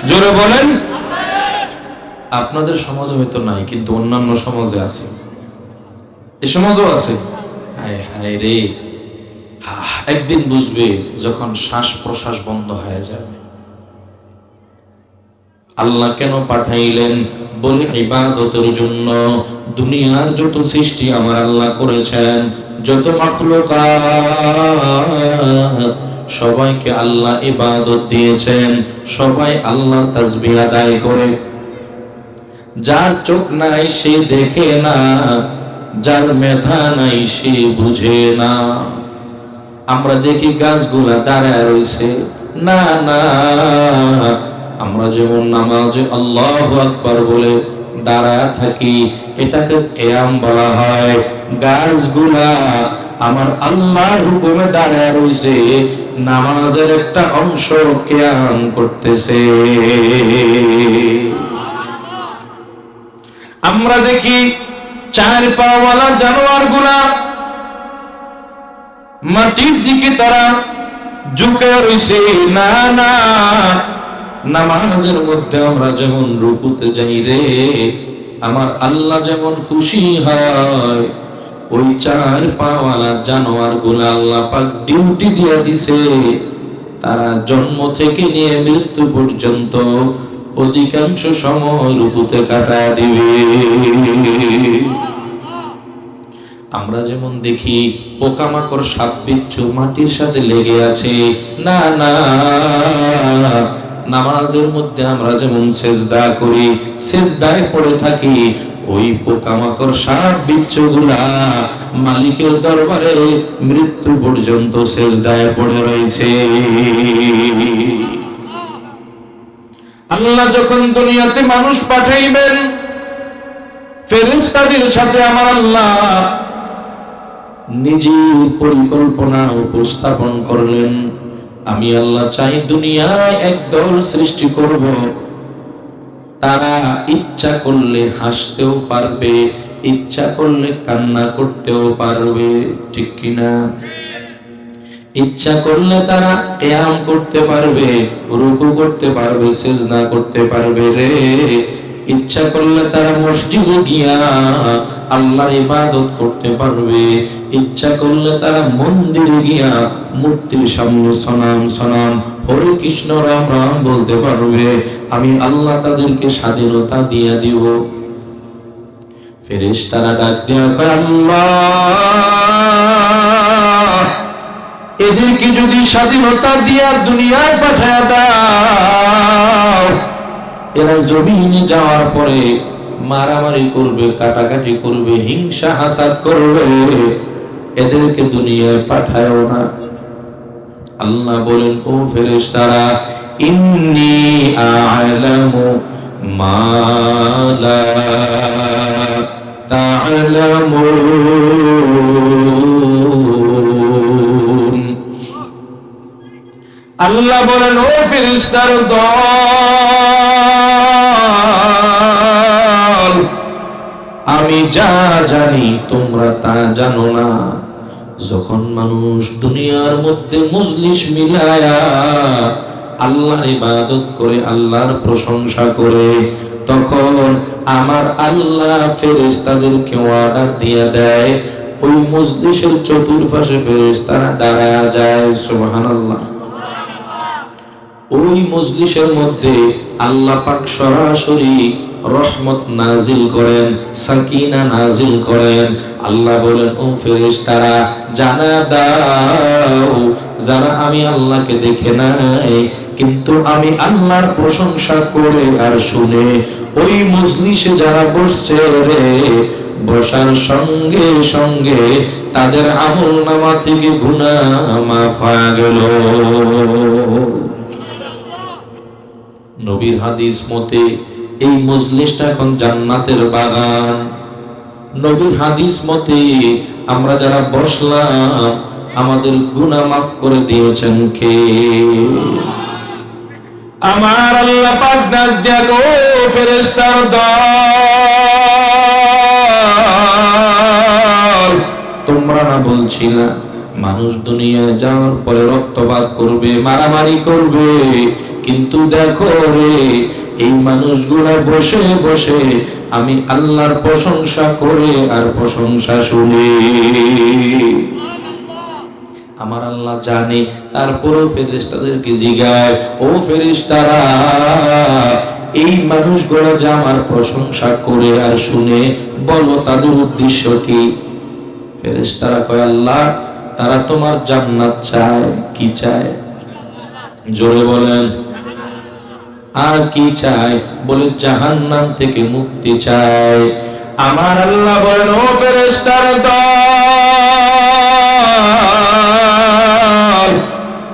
জোরে বলেন। আপনাদের সমাজে হয়তো নাই, কিন্তু অন্যান্য সমাজে আছে, এই সমাজও আছে। হায় হায় রে, একদিন বুঝবে যখন শ্বাস প্রশ্বাস বন্ধ হয়ে যাবে। আল্লাহ কেন পাঠাইলেন? বলে ইবাদতের জন্য। দুনিয়ার যত সৃষ্টি আমার আল্লাহ করেছেন, যত মাখলুকাত, সবাইকে আল্লাহ ইবাদত দিয়েছেন, সবাই আল্লাহর তাসবিহ আদায় করে। যার চোখ নাই সে দেখে না, যার মেধা নাই সে বুঝে না। আমরা দেখি গাছগুলা দাঁড়ায় রয়েছে, না না, আমরা যেমন নামাজে আল্লাহু আকবার বলে দাঁড়ায় থাকি, এটাকে কিয়াম বলা হয়। গাছগুলা আমার আল্লাহর হুকুমে দাঁড়ায় রয়েছে, নামাজের একটা অংশ কিয়াম করতেছে। আমরা দেখি চার পাওয়ালা জানোয়ার গুলা মাটির দিকে তারা ঝুঁকে রয়েছে, না না, নামাজের মধ্যে আমরা যেমন রুকুতে যাই রে, আমার আল্লাহ যেমন খুশি হয়, ওই চার পাওয়ালা জানোয়ার গুলা আল্লাহ পাক ডিউটি দিয়ে দিছে, তারা জন্ম থেকে নিয়ে মৃত্যু পর্যন্ত অধিকাংশ সময় রুকুতে কাটায় দিবে। আমরা যেমন দেখি পোকামাকড় সাপ বিচ্ছু মাটির সাথে লেগে আছে, না না, নামাজের মধ্যে আমরা যেমন সেজদা করি, সেজদায় পড়ে থাকি, ওই পোকামাকড় সাপ বিচ্ছুগুলা মালিকের দরবারে মৃত্যু পর্যন্ত সেজদায় পড়ে রয়েছে। আল্লাহ যখন দুনিয়াতে মানুষ পাঠাইবেন, ফেরেশতাদের সাথে আমার আল্লাহ নিজের পরিকল্পনা উপস্থাপন করলেন। আমি আল্লাহ চাই দুনিয়ায় একদল সৃষ্টি করব, তারা ইচ্ছা করলে হাসতেও পারবে, ইচ্ছা করলে কান্না করতেও পারবে, ঠিক কিনা? ইচ্ছা করলে তারা কিয়াম করতে পারবে, রুকু করতে পারবে, সিজদা করতে পারবে রে। ইচ্ছা করলে তারা মসজিদে গিয়া আল্লাহর ইবাদত করতে পারবে, ইচ্ছা করলে তারা মন্দিরে গিয়া মূর্তির সামনে সনাম সনাম হরে কৃষ্ণ রাম রাম বলতে পারবে। আমি আল্লাহ তাদেরকে স্বাধীনতা দিয়ে দিব। ফেরেশতারা ডাক দিয়া কয়, আল্লাহ এদেরকে যদি স্বাধীনতা দিয়া দুনিয়ায় পাঠায় দাও, এরা জমিনে যাওয়ার পরে মারামারি করবে, কাটাকাটি করবে, হিংসা হাসাদ করবে, এদেরকে দুনিয়ায় পাঠায়ও না। আল্লাহ বলেন, ও ফেরেশতারা, ইন্নী আ'লামু মা লা তা'লামুন। আল্লাহ বলেন, ও ফেরেশতার দল, আমি যা জানি তোমরা তা জানো না। যখন মানুষ দুনিয়ার মধ্যে মজলিস মিলায়া আল্লাহর ইবাদত করে, আল্লাহর প্রশংসা করে, তখন আমার আল্লাহ ফেরেশতাদেরকে অর্ডার দিয়ে দেয়, ওই মজলিসের চতুর্পাশে ফেরেশতারা দাঁড়ায় যায়। সুবহানাল্লাহ। ওই মজলিসের মধ্যে আল্লাহ পাক সরাসরি রহমত নাজিল করেন, সাকিনা নাজিল করেন। আল্লাহ বলেন, ও ফেরেশতারা জানা দাও, যারা আমি আল্লাহকে দেখে নাই কিন্তু আমি আল্লাহর প্রশংসা করে আর শুনে ওই মজলিসে যারা বসছে রে, বসার সঙ্গে সঙ্গে তাদের আমলনামা থেকে গুনাহ মাফ হয়ে গেল। নবীর হাদিস মতে এই মজলিসটা এখন জান্নাতের বাগান। নবীর হাদিস মতে আমরা যারা বসলাম আমাদের গুনাহ মাফ করে দিয়েছেন কে? আমার আল্লাহ পাক ডাক দিয়া গো ফেরেশতার দল, তোমরা না বলছিলা মানুষ দুনিয়ায় যাওয়ার পরে রক্তপাত করবে, মারামারি করবে, কিন্তু দেখো রে এই মানুষগুলা বসে বসে আমি আল্লাহর প্রশংসা করে আর প্রশংসা শুনি। আমার আল্লাহ জানে, তারপরেও ফেরেশতাদেরকে জিগায়, ও ফেরেশতারা এই মানুষগুলা যে আমার প্রশংসা করে আর শুনে, বলো তাদের উদ্দেশ্য কি? ফেরেশতারা কয়, আল্লাহ তারা তোমার জান্নাত চায়। কি চায়? জোরে বলেন। আর কি চায়? বলে জাহান্নাম থেকে মুক্তি চায়। আমার আল্লাহ বলেন, ও ফেরেশতার দল,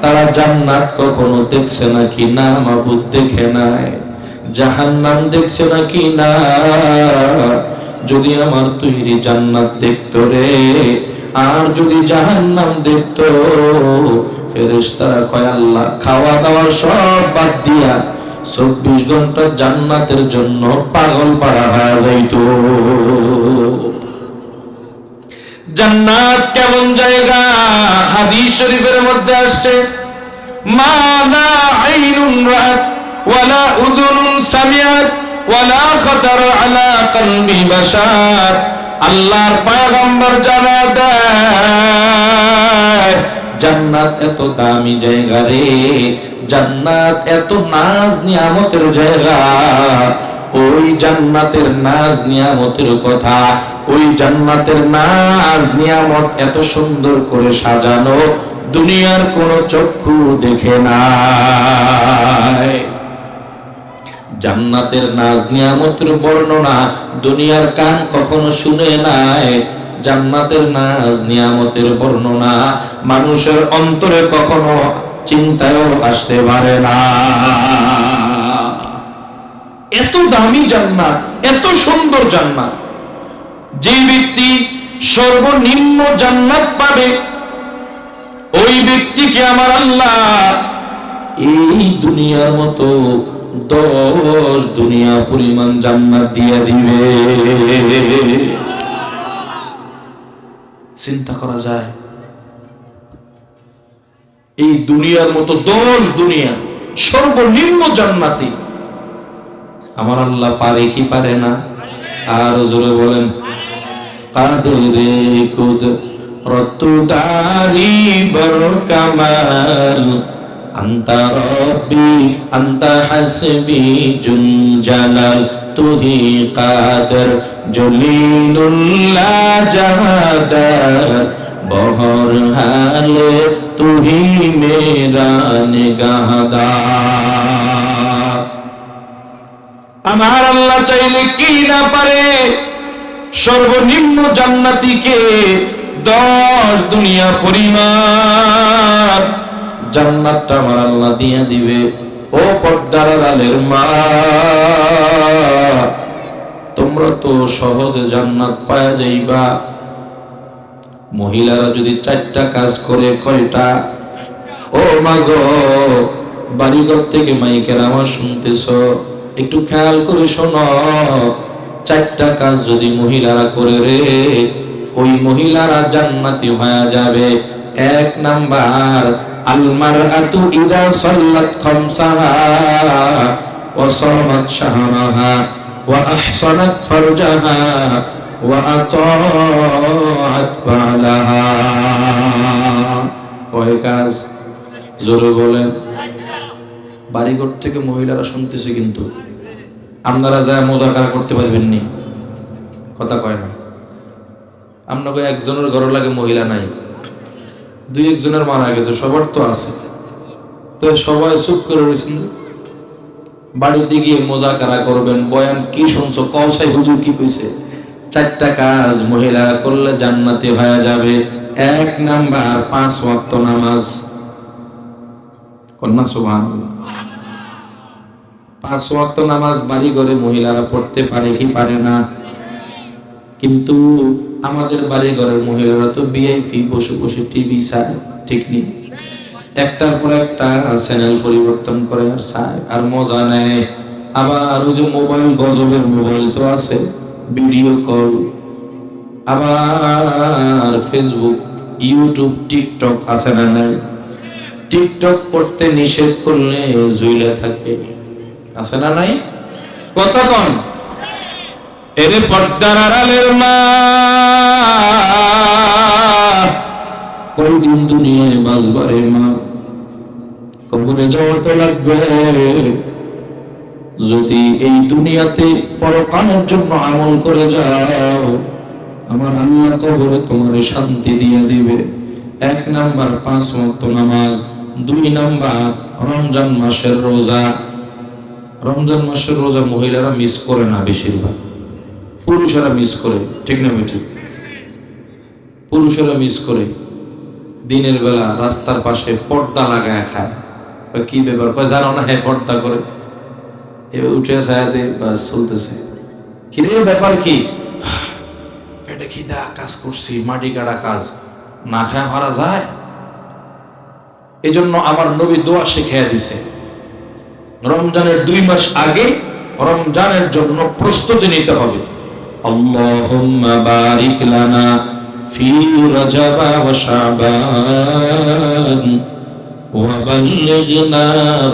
তারা জান্নাত কখনো দেখছে নাকি? না মাবুদ, দেখে নাই। জাহান্নাম দেখছে নাকি? না। যদি আমার তৈরি জান্নাত দেখতো রে, আর যদি জাহান্নাম দেখতো, ফেরেশতারা কয় আল্লাহ খাওয়া দাওয়া সব বাদ দিয়া 24 ঘন্টা জান্নাতের জন্য পাগল পাড়া হয়ে যাইতো। জান্নাত কেমন জায়গা? হাদিস শরীফের মধ্যে আসছে, মা লা আইনুন রাআত ওয়ালা উযুনুন সামিআত ওয়ালা খাতার আলা কলবি বাশার। আল্লাহর পয়গম্বর জানা দেয় জান্নাত এত দামি জায়গা রে, জান্নাত এত নাজ নিয়ামতের জায়গা। ওই জান্নাতের নাজ নিয়ামতের কথা, ওই জান্নাতের নাজ নিয়ামত এত সুন্দর করে সাজানো দুনিয়ার কোন চক্ষু দেখে নাই। জান্নাতের নাজ নিয়ামতের বর্ণনা দুনিয়ার কান কখনো শুনে নাই। জান্নাতের নাজ নিয়ামতের বর্ণনা মানুষের অন্তরে কখনো চিন্তায়ও আসতে পারে না। এত দামি জান্নাত, এত সুন্দর জান্নাত। যে ব্যক্তি সর্বনিম্ন জান্নাত পাবে ওই ব্যক্তিকে আমার আল্লাহ এই দুনিয়ার মতো 10 দুনিয়া পরিমাণ জান্নাত দিয়ে দিবে। চিন্তা করা যায়? এই দুনিয়ার মতো 10 দুনিয়া সর্বনিম্ন জান্নাতি আমার আল্লাহ পারে কি পারে না? আর জোরে বলেন, কাদেরে কুদরতুদারি বর কামাল আনতা রব্বি আনতা হাসবি জুল জালাল তুহি কাদের জলিলুল্লাহ জাহাদার বহর হালে তুহি মেরা নিগাহদার। আমার আল্লাহ চাইলে কি না পারে সর্বনিম্ন জান্নাতীকে 10 দুনিয়া পরিমাণ জান্নাতটা আমার আল্লাহ দিয়ে দিবে। ও পর্দার আড়ালের মা, তোমরা তো সহজে জান্নাত পাওয়া যাইবা। মহিলারা যদি 4টা কাজ করে, কয়টা? ও মা গো, বাড়িঘর থেকে মাইকের আওয়াজ শুনতেছ, একটু খেয়াল করে শোনো। চারটা কাজ যদি মহিলারা করে রে, ওই মহিলারা জান্নাতি হয়ে যাবে। এক নাম্বার, আল মারআতু ইযা সাল্লাত খামসাহা ওয়া সামাত শাহরাহা ওয়া আহসানাত ফারজাহা ওয়া আতাআত বালাহা। কয় কাজ? জোরে বলেন। বাড়িঘর থেকে মহিলারা শুনতেছে, কিন্তু আপনারা যা মোজাকারা করতে পারবেন নি, কথা কয় না। আপনাকে একজনের ঘর লাগে মহিলা নাই, দুই একজনের মারা গেছে, সবার তো আছে, তো সবাই চুপ করে রয়েছেন। বাড়িতে গিয়ে মোজাকারা করবেন, বয়ান কি শুনছো, কওসাই হুজুর কি কইছে। চারটা কাজ মহিলা করলে জান্নাতি হয়ে যাবে। এক নাম্বার, 5 ওয়াক্ত নামাজ। কন্যা সুবহানাল্লাহ। 5 ওয়াক্ত নামাজ বাড়ি ঘরে মহিলারা পড়তে পারে কি পারে না? কিন্তু আমাদের বাড়ি ঘরের মহিলারা তো ভিআইপি, বসে বসে টিভি চায়, ঠিক নেই? একটার পর একটা চ্যানেল পরিবর্তন করে আর চায় আর মজা নেয়। আবার ওই যে মোবাইল, গজবের মোবাইল তো আছে, ভিডিও কল, আবার ফেসবুক, ইউটিউব, টিকটক আছে না নাই? টিকটক করতে নিষেধ করলে ঝুইলা থাকে, আছে না নাই? কতক্ষণ এরে পর্দার আড়ালের মা, কয়দিন দুনিয়ায় বাঁচবারে মা, কবরে যাওয়া তো লাগবে। যদি এই দুনিয়াতে পরকালের জন্য আমল করে যাও, আমার আল্লাহ কবরে তোমার শান্তি দিয়ে দিবে। এক নাম্বার 5 ওয়াক্ত নামাজ। 2 নাম্বার, রমজান মাসের রোজা। রমজান মাসের রোজা মহিলারা মিস করে না, বেশিরভাগ পুরুষেরা মিস করে, ঠিক না বেঠিক? পুরুষেরা মিস করে। দিনের বেলা রাস্তার পাশে পর্দা লাগায় খায়। কি ব্যাপার? কয় জানো না, হ্যাঁ পর্দা করে, এবার উঠে ছায়া দে, বাস চলতেছে। কিরে ব্যাপার কি? পেটে খিদা, কাজ করছি, মাটি কাটা কাজ, না খায় মারা যায়। এই জন্য আমার নবী দোয়া শিখিয়ে দিছে, রমজানের 2 মাস আগে রমজানের জন্য প্রস্তুতি নিতে হবে। আল্লাহুম্মা বারিক লানা ফি রজব ওয়া শাবান ওয়া বাল্লিগনা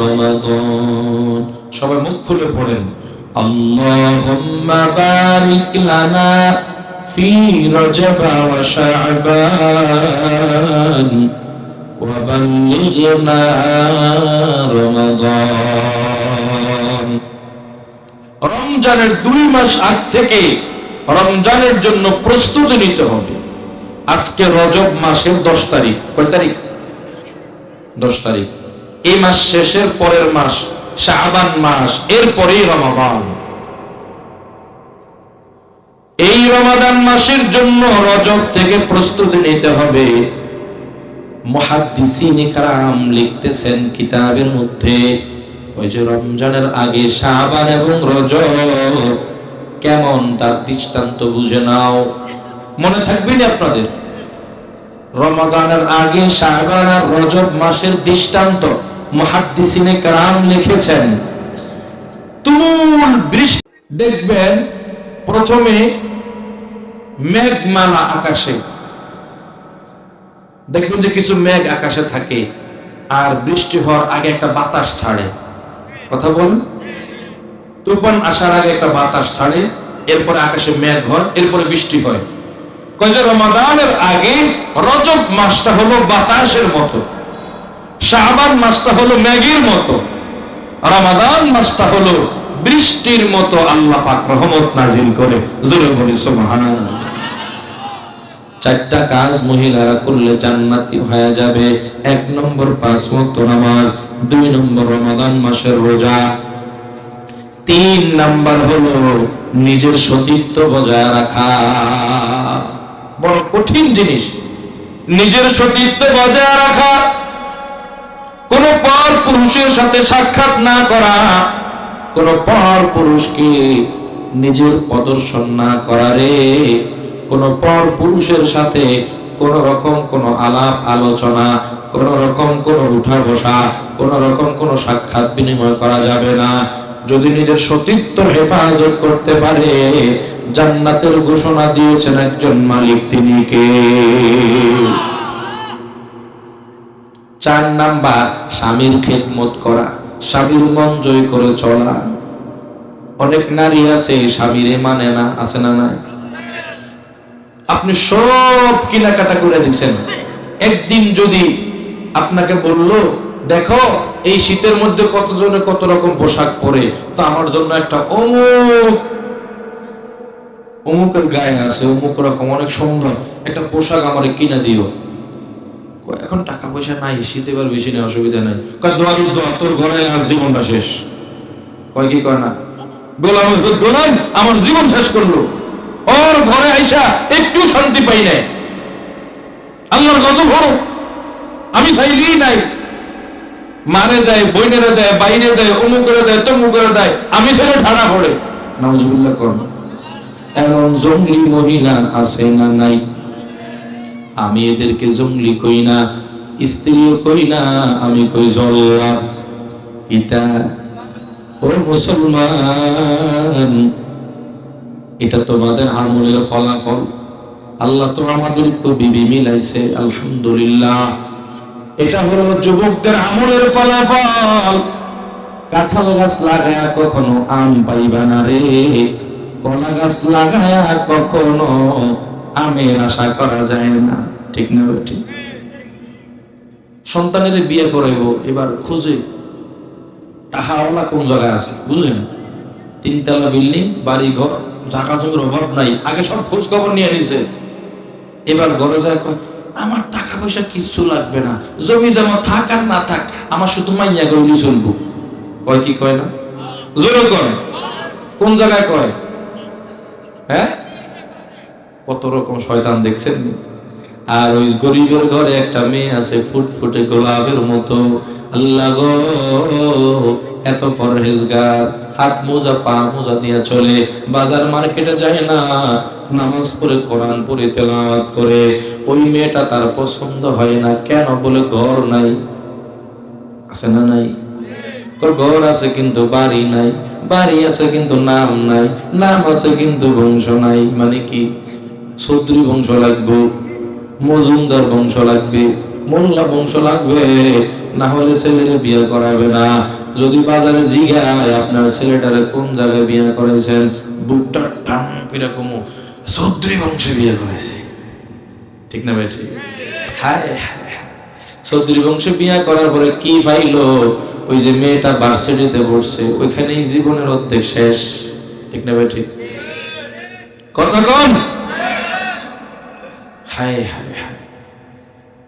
রমাদান। সবাই মুখ খুলে পড়েন, আল্লাহুম্মা বারিক লানা ফি রজব ওয়া শাবান ওয়া বাল্লিগনা রমাদান। রমজানের 2 মাস আগ থেকে রমজানের জন্য প্রস্তুতি নিতে হবে। আজকে রজব মাসের 10 তারিখ। কয় তারিখ? 10 তারিখ। এই মাস শেষের পরের মাস শাবান মাস, এরপরেই রমাদান। এই রমাদান মাসের জন্য রজব থেকে প্রস্তুতি নিতে হবে। মুহাদ্দিসিন ইকরাম লিখতেছেন কিতাবের মধ্যে, কয় যে রমজানের আগে শাবান এবং রজব কেমন তার দৃষ্টান্ত বুঝে নাও। মনে থাকবে না আপনাদের? রমাদানের আগে শাবান আর রজব মাসের দৃষ্টান্ত মুহাদ্দিসিন ইকরাম লিখেছেন। তুমুল বৃষ্টি দেখবেন, প্রথমে মেঘমালা আকাশে, দেখবেন যে কিছু মেঘ আকাশে থাকে, আর বৃষ্টি হওয়ার আগে একটা বাতাস ছাড়ে। কথা বলেন, তুফান আসার আগে একটা বাতাস ছাড়ে, এরপরে আকাশে মেঘ হয়, এরপরে বৃষ্টি হয়। কয় যে রমাদানের আগে রজব মাসটা হলো বাতাসের মতো, শাবান মাসটা হলো মেঘের মতো, রমাদান মাসটা হলো বৃষ্টির মতো। আল্লাহ পাক রহমত নাজিল করে। জোরে বলি সুবহানাল্লাহ। 4টা কাজ মহিলারা করলে জান্নাতি হয়ে যাবে। 1 নম্বর 5 ওয়াক্ত নামাজ, 2 নম্বর রমাদান মাসের রোজা, 3 নাম্বার হলো নিজের সতীত্ব বজায় রাখা। বড় কঠিন জিনিস নিজের সতীত্ব বজায় রাখা। কোন পর পুরুষের সাথে সাক্ষাৎ না করা, কোন পর পুরুষকে নিজের প্রদর্শন না করা রে। কোন পর পুরুষের সাথে কোন রকম কোন আলাপ আলোচনা, কোন রকম কোন উঠা বসা, কোন রকম কোন সাক্ষাৎ বিনিময় করা যাবে না। যদি নিজের সতীত্ব হেফাজত করতে পারে, জান্নাতের ঘোষণা দিয়েছেন একজন মালিক, তিনি কে? 4 নাম্বার, স্বামীর খেদমত করা, স্বামীর মন জয় করে চলা। অনেক নারী আছে স্বামীরে মানে না, আছে না নাই? আপনি সব কেনাকাটা করে দিচ্ছেন, একদিন যদি আপনাকে বলল, দেখো এই শীতের মধ্যে কতজনে কত রকম পোশাক পরে, তো আমার জন্য একটা অমুকের গায়ে আছে অমুক রকম অনেক সুন্দর একটা পোশাক আমারে কিনে দিও। এখন টাকা পয়সা নাই, শীতে এবার বেশি নেই, অসুবিধা নাই। দোয়া তোর ঘরে আর জীবনটা শেষ। কয় কি কয় না, গোলাম আমার জীবন শেষ করলো, ওর ঘরে আইসা একটু শান্তি পাই নাই, আল্লাহর গজব হলো, আমি চাইলি নাই, মারে দেয়, বইনেরে দেয়, বাইরে দেয়, অমুকেরে দেয়, তমুকেরে দেয়, আমি ছেলে ঠাড়া পড়ে। নাউজুবিল্লাহ করুন। এমন জঙ্গলি মহিলা আছে না নাই? আমি এদেরকে জঙ্গলি কই না, স্ত্রীও কই না, আমি কই জল্লা। পিতা ও মুসলমান, এটা তোমাদের আমলের ফলাফল। আল্লাহ তো আমাদেরকে বিবি মিলাইছে, আলহামদুলিল্লাহ। এটা হলো যুবকদের আমলের ফলাফল। কাঁঠাল গাছ লাগায়া কখনো আম পাইবা না রে, কলা গাছ লাগায়া কখনো আমের আশা করা যায় না, ঠিক না বেটি? সন্তানের বিয়ে করাইবো, এবার খুঁজে টাকাওয়ালা কোন জায়গায় আছে বুঝেন, 3 তলা বিল্ডিং, বাড়ি ঘর, জায়গা জমির অভাব নাই, আগে সব খোঁজ খবর নিয়ে নিছে। এবার ঘরে যায় কয়, আমার টাকা পয়সা কিচ্ছু লাগবে না, জমি জমা থাক আর না থাক, আমার শুধু মাইয়া গৌলি চলবো। কয় কি কয় না? জোরে কয়। কোন জায়গায় কয়? হ্যাঁ, কত রকম শয়তান দেখছেন। আর ওই গরিবের ঘরে একটা মেয়ে আছে ফুটফুটে গোলাপের মতো, আল্লাহ গো এত পরহেজগার, হাত মোজা পা মোজা দিয়ে চলে, বাজার মার্কেটে যায় না, নামাজ পড়ে কোরআন পড়ে তেলাওয়াত করে। ওই মেয়েটা তার পছন্দ হয় না, কেন? বলে ঘর নাই। আছে না নাই? ঘর আছে কিন্তু বাড়ি নাই, বাড়ি আছে কিন্তু নাম নাই, নাম আছে কিন্তু বংশ নাই। মানে কি? চৌধুরী বংশ লাগবে, মজুমদার বংশ লাগবে, মোল্লা বংশ লাগবে, না হলে ছেলেরে বিয়ে করাবে না। যদি বাজারে জিগায় আপনার ছেলেটারে কোন জায়গায় বিয়ে করেছেন, বুকটা টান কিরকম, চৌধুরী বংশে বিয়ে করেছে, ঠিক না ভাই? ঠিক। হায় হায় হায়, চৌধুরী বংশে বিয়ে করার পরে কি পাইলো? ওই যে মেয়েটা ভার্সিটিতে পড়ছে, ওইখানেই জীবনের অর্ধেক শেষ, ঠিক না ভাই? ঠিক কথা কন। হায় হায় হায়,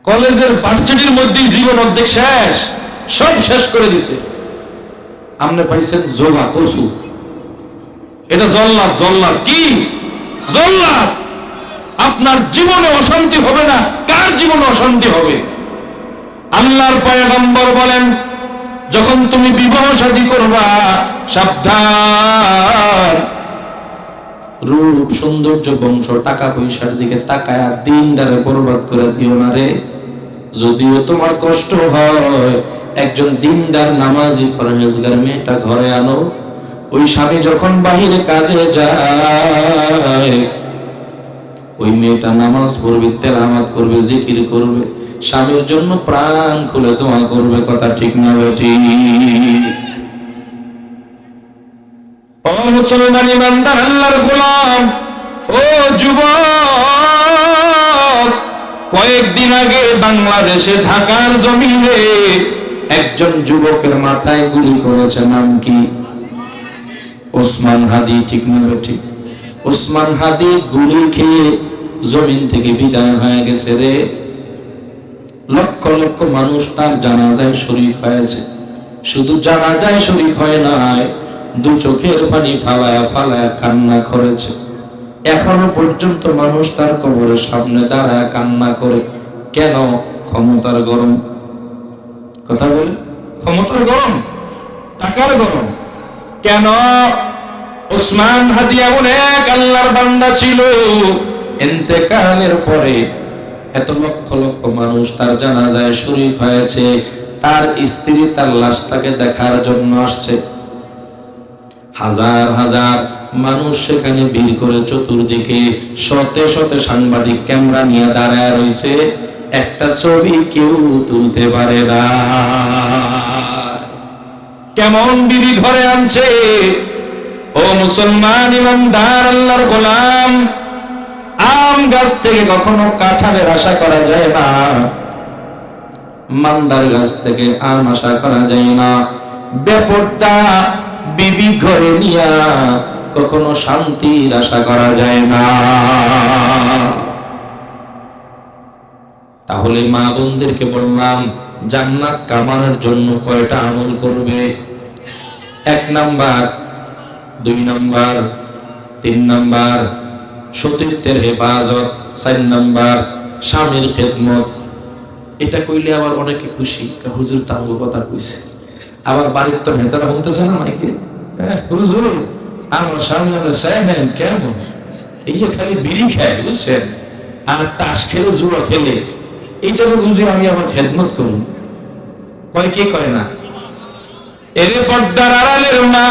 কলেজের ভার্সিটির মধ্যেই জীবন অর্ধেক শেষ, সব শেষ করে দিছে। আপনি পাইছেন জোগা কসু, এটা জল্লাদ। জল্লাদ কি? জল্লাদ। আপনার জীবনে অশান্তি হবে না, কার জীবনে অশান্তি হবে? আল্লাহর পয়গম্বর বলেন, যখন তুমি বিবাহ শাদী করবা, সাবধান, রূপ সৌন্দর্য বংশ টাকা পয়সার দিকে তাকায় দিনটারে বরবাদ করে দিও না রে। যদিও তোমার কষ্ট হয়, একজন দিনদার নামাজি ফরহেজগার মেয়েটা ঘরে আনো। ওই স্বামী যখন বাহিরে কাজে যায়, ওই মেয়েটা নামাজ পড়বে, তেলাওয়াত করবে, জিকির করবে, স্বামীর জন্য প্রাণ খুলে দোয়া করবে। কথা ঠিক না বেটি? ও মুসলমান ইমানদার আল্লাহর গোলাম, ও যুবক, কয়েকদিন আগে বাংলাদেশে ঢাকার জমিনে একজন যুবকের মাথায় গুলি করেছে, নাম কি? ওসমান হাদি, ঠিক না বেটি? ওসমান হাদি গুলি খেয়ে জমিন থেকে বিদায় হয়ে গেছে রে। লক্ষ লক্ষ মানুষ তার জানাজায় শরীক হয়েছে। শুধু জানাজায় শরীক হয় নাই, 2 চোখের পানি ফালায়া ফালায়া কান্না করেছে। এখনো পর্যন্ত মানুষ তার কবরের সামনে দাঁড়ায় কান্না করে। কেন? ক্ষমতার গরম। কথা বলে, ক্ষমতার গরম, টাকার গরম। কেন? ওসমান হাদি এমন এক আল্লাহর বান্দা ছিল, ইন্তেকালের পরে এত লক্ষ লক্ষ মানুষ তার জানাজায় শরীক হয়েছে, তার স্ত্রী তার লাশটাকে দেখার জন্য আসছে। হাজার হাজার মানুষ সেখানে ভিড় করে, চতুর্দিকে শতে শতে সাংবাদিক ক্যামেরা নিয়ে দাঁড়ায় রয়েছে, একটা ছবি কেউ তুলতে পারে না। কেমন বিবি ঘরে আনছে! ও মুসলমান ইমানদার আল্লাহর গোলাম, আম গাছ থেকে কখনো কাঁঠালের আশা করা যায় না, মান্দার গাছ থেকে আম আশা করা যায় না। বেপরদা বিবি ঘরে নিয়া কখনো শান্তির আশা করা যায় না। তাহলে মা বোনদেরকে বললাম, জান্নাত কামানোর জন্য কয়টা আমল করবে? 1 নাম্বার, 2 নাম্বার, 3 নাম্বার সতীত্বের হেফাজত, 4 নাম্বার স্বামীর খেদমত। এটা কইলে আবার অনেকে খুশি, হুজুর তাঙ্গ কথা কইছে। আবার বাড়ির তো নেতারা বলতেছে না মাইকে, হুজুর আমার সামনে চাইলেন কেমন, এই খালি বিড়ি খায় বুঝছেন, আর তাস খেলে জুয়া খেলে, এইটাকে বুঝে আমি আমার খেদমত করুন। কয় কে কয় না? এরে পর্দার আড়ালের মা,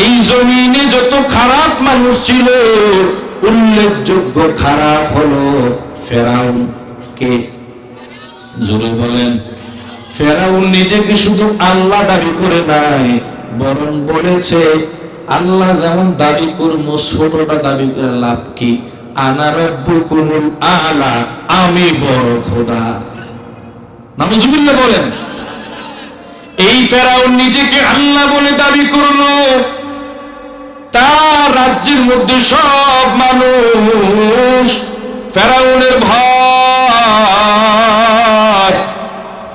এই জমিনে যত খারাপ মানুষ ছিল, উল্লেখযোগ্য খারাপ হলো ফেরাউন। কে? জোরে বলেন। ফেরাউন নিজেকে শুধু আল্লাহ দাবি করে নাই, বরং বলেছে আল্লাহ যেমন দাবি করবো, ছোটটা দাবি করে লাভ কি? আনা রাব্বুকুমুল আলা, আমি বড় খোদা। নাউজুবিল্লাহ বলেন। এই ফেরাউন নিজেকে আল্লাহ বলে দাবি করলো, তার রাজ্যের মধ্যে সব মানুষ ফেরাউনের ভয়,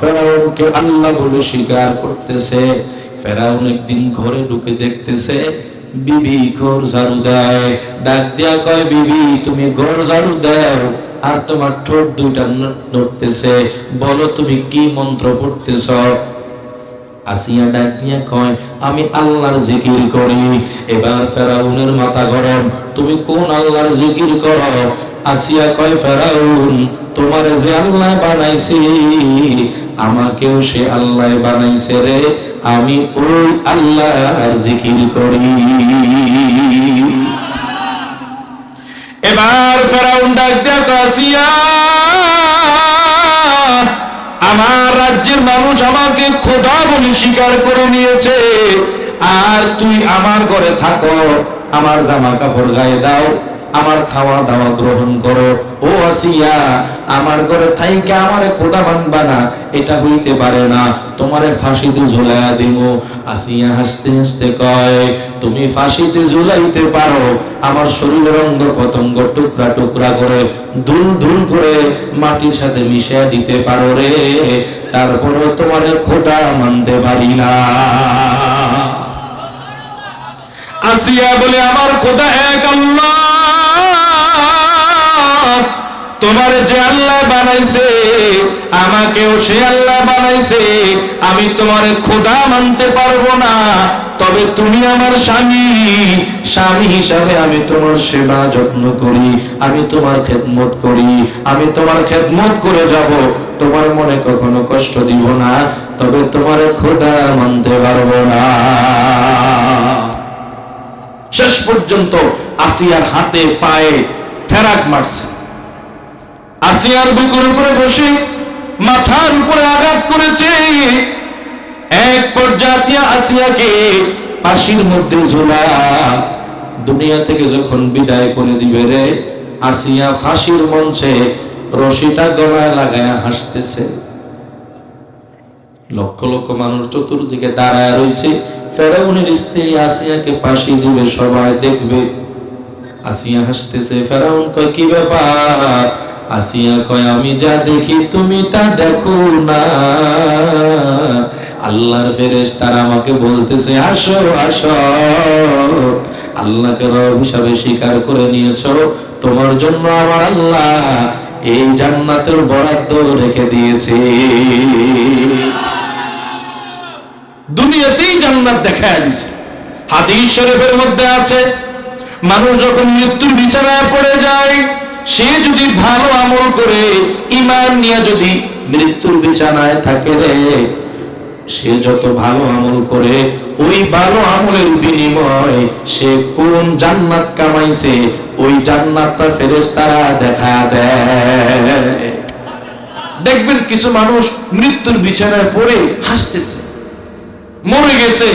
ফেরাউনকে আল্লাহ বলে স্বীকার করতেছে। ফেরাউন একদিন ঘরে ঢুকে দেখতেছে বিবি ঘর ঝাড়ু দেয়, ডাক দিয়া কয়, বিবি তুমি ঘর ঝাড়ু দাও, আর তোমার ঠোঁট দুইটা নড়তেছে, বলো তুমি কি মন্ত্র পড়তেছ? আসিয়া ডাক দিয়া কয়, আমি আল্লাহর জিকির করি। এবার ফেরাউনের মাথা গরম, তুমি কোন আল্লাহর জিকির করো? আসিয়া কয়, ফেরাউন তোমার যে আল্লাহ বানাইছে, আমাকেও সে আল্লাহ বানাইছে রে, আমি ওই আল্লাহর জিকির করি। এবার ফেরাউন ডাক দিয়া কয়, আসিয়া আমার রাজ্যের মানুষ আমাকে খোদা বলে স্বীকার করে নিয়েছে, আর তুই আমার ঘরে থাকো, আমার জামা কাপড় গায়ে দাও, আমার খাওয়া দাওয়া গ্রহণ করো। ও আসিয়া, আমার ঘরে থাইকা আমারে খোদা মানবা না, এটা হইতে পারে না, তোমারে ফাঁসিতে ঝুলাইয়া দিব। আসিয়া হাসতে হাসতে কয়, তুমি ফাঁসিতে ঝুলাইতে পারো, আমার শরীরের অঙ্গ পতঙ্গ টুকরা টুকরা করে দুল দুল করে মাটির সাথে মিশিয়ে দিতে পারো রে, তারপরও তোমারে খোদা মানতে পারি না। আসিয়া বলে, আমার খোদা এক আল্লাহ, তোমার যে আল্লাহ বানাইছে আমাকেও সে আল্লাহ বানাইছে, আমি তোমার খোদা মানতে পারবো না, তবে তুমি আমার স্বামী, স্বামী হিসাবে আমি তোমার সেবা যত্ন করি, আমি তোমার খেদমত করি, আমি তোমার খেদমত করে যাব, তোমার মনে কখনো কষ্ট দিব না, তবে তোমার খোদা মানতে পারবো না। শেষ পর্যন্ত আসিয়ার হাতে পায়ে ফেরাক মারছে, আসিয়ার বুকের উপরে বসে মাথার উপরে আঘাত করেছে। এক পর্যায়ে আসিয়াকে ফাঁসির মধ্যে ঝোলা, দুনিয়া থেকে যখন বিদায় করে দিবে রে, আসিয়া ফাঁসির মঞ্চে রশিটা গলায় লাগায়া হাসতেছে। লক্ষ লক্ষ মানুষ চতুর্দিকে দাঁড়ায় রয়েছে, ফেরাউনের স্ত্রী আসিয়াকে ফাঁসি দিবে, সবাই দেখবে। আসিয়া হাসতেছে। ফেরাউন কয়, কি ব্যাপার? আসিয়া কয়, আমি যা দেখি তুমি তা দেখো না, আল্লাহর ফেরেশতারা আমাকে বলতেছে আসো আসো, আল্লাহকে রব হিসাবে স্বীকার করে নিয়েছো, তোমার জন্য আমার আল্লাহ এই জান্নাতের বরাদ্দ রেখে দিয়েছে। দুনিয়াতেই জান্নাত দেখায় দিছে। হাদিস শরীফের মধ্যে আছে, মানুষ যখন মৃত্যুর বিছানায় পড়ে যায়, সে যদি ভালো আমল করে ঈমান নিয়ে যদি মৃত্যুর বিছানায় থাকে রে, সে যত ভালো আমল করে ওই ভালো আমলের বিনিময় সে কোন জান্নাত কামাইছে ওই জান্নাতটা ফেরেশতারা দেখা দেয়। দেখবেন কিছু মানুষ মৃত্যুর বিছানায় পড়ে হাসতেছে, মরে গেছে,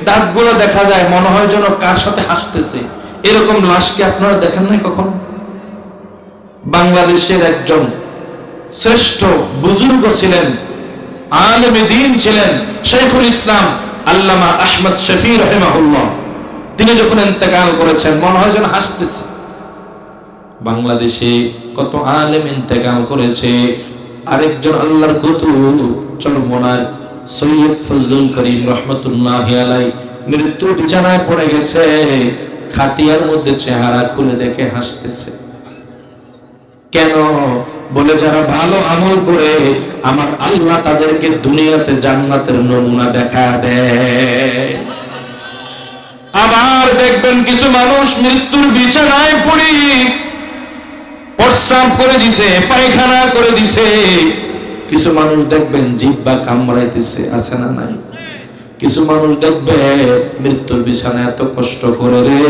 দাঁতগুলো দেখা যায়, মনে হয় যেন কার সাথে হাসতেছে। এরকম লাশকে আপনারা দেখেন নাই কখনো? বাংলাদেশের একজন শ্রেষ্ঠ বুজুর্গ ছিলেন, আলেমে দ্বীন ছিলেন, শাইখুল ইসলাম আল্লামা আহমদ শফি রাহিমাহুল্লাহ। তিনি যখন ইন্তেকাল করেছেন মনে হয় যেন হাসতেছে। বাংলাদেশে কত আলেম ইন্তেকাল করেছে। আরেকজন আল্লাহর কুতুব চরমনার সৈয়দ ফজলুল করিম রহমতুল্লাহি আলাইহি মৃত্যুর বিছানায় পড়ে গেছে, খাটিয়ার মধ্যে চেহারা খুলে দেখে হাসতেছে। কেন? বলে যারা ভালো আমল করে আমার আল্লাহ তাদেরকে দুনিয়াতে জান্নাতের নমুনা দেখা দেয়। আবার দেখবেন কিছু মানুষ মৃত্যুর বিছানায় পড়ে প্রস্রাব করে দিছে, পায়খানা করে দিছে। কিছু মানুষ দেখবেন জিহ্বা কামড়াইতেছে, আছে না নাই? কিছু মানুষ দেখবে মৃত্যুর বিছানায় এত কষ্ট করে রে,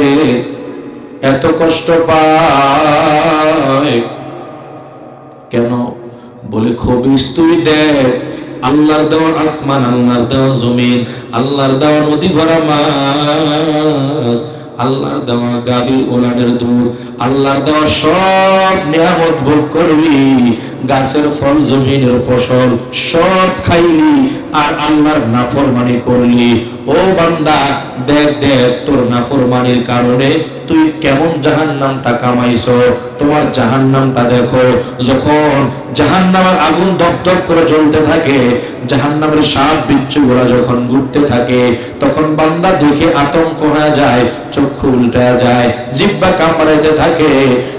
এত কষ্ট পায় কেন? বলে খবিস তুই দেখ, আল্লাহর দেওয়া আসমান, আল্লাহর দেওয়া জমিন, আল্লাহর দেওয়া নদী ভরা মাছ, আল্লাহর দেওয়া গাভী ওলানের দুধ, আল্লাহর দেওয়া সব নিয়ামত ভোগ করবি, গাছের ফল জমিনের ফসল সব খাইলি আর আল্লাহর নাফরমানি করলি। ও বান্দা দেখ দেখ তোর নাফরমানির কারণে তুই কেমন জাহান্নামটা কামাইছো। তোমার জাহান্নামটা দেখো, যখন জাহান্নামের আগুন দপদপ করে জ্বলতে থাকে, জাহান্নামের সাপ বিচ্ছুগুলা যখন ঘুরতে থাকে, তখন বান্দা দেখে আতঙ্ক হয়ে যায়, চক্ষু উল্টা যায়, জিহ্বা কামড়াইতে থাকে,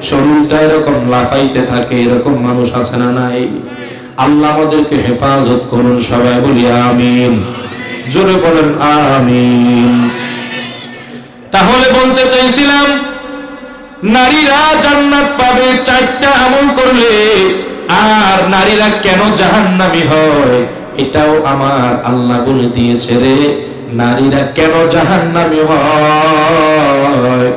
শরীরটা এরকম লাফাইতে থাকে। এরকম মানুষ আছে না নাই? আল্লাহ আমাদেরকে হেফাজত করুন, সবাই বলি আমিন। জোরে বলেন আমিন। তাহলে বলতে চাইছিলাম নারীরা জান্নাত পাবে চারটা আমল করলে, আর নারীরা কেন জাহান্নামী হয় এটাও আমার আল্লাহ বলে দিয়েছে রে। নারীরা কেন জাহান্নামী হয়?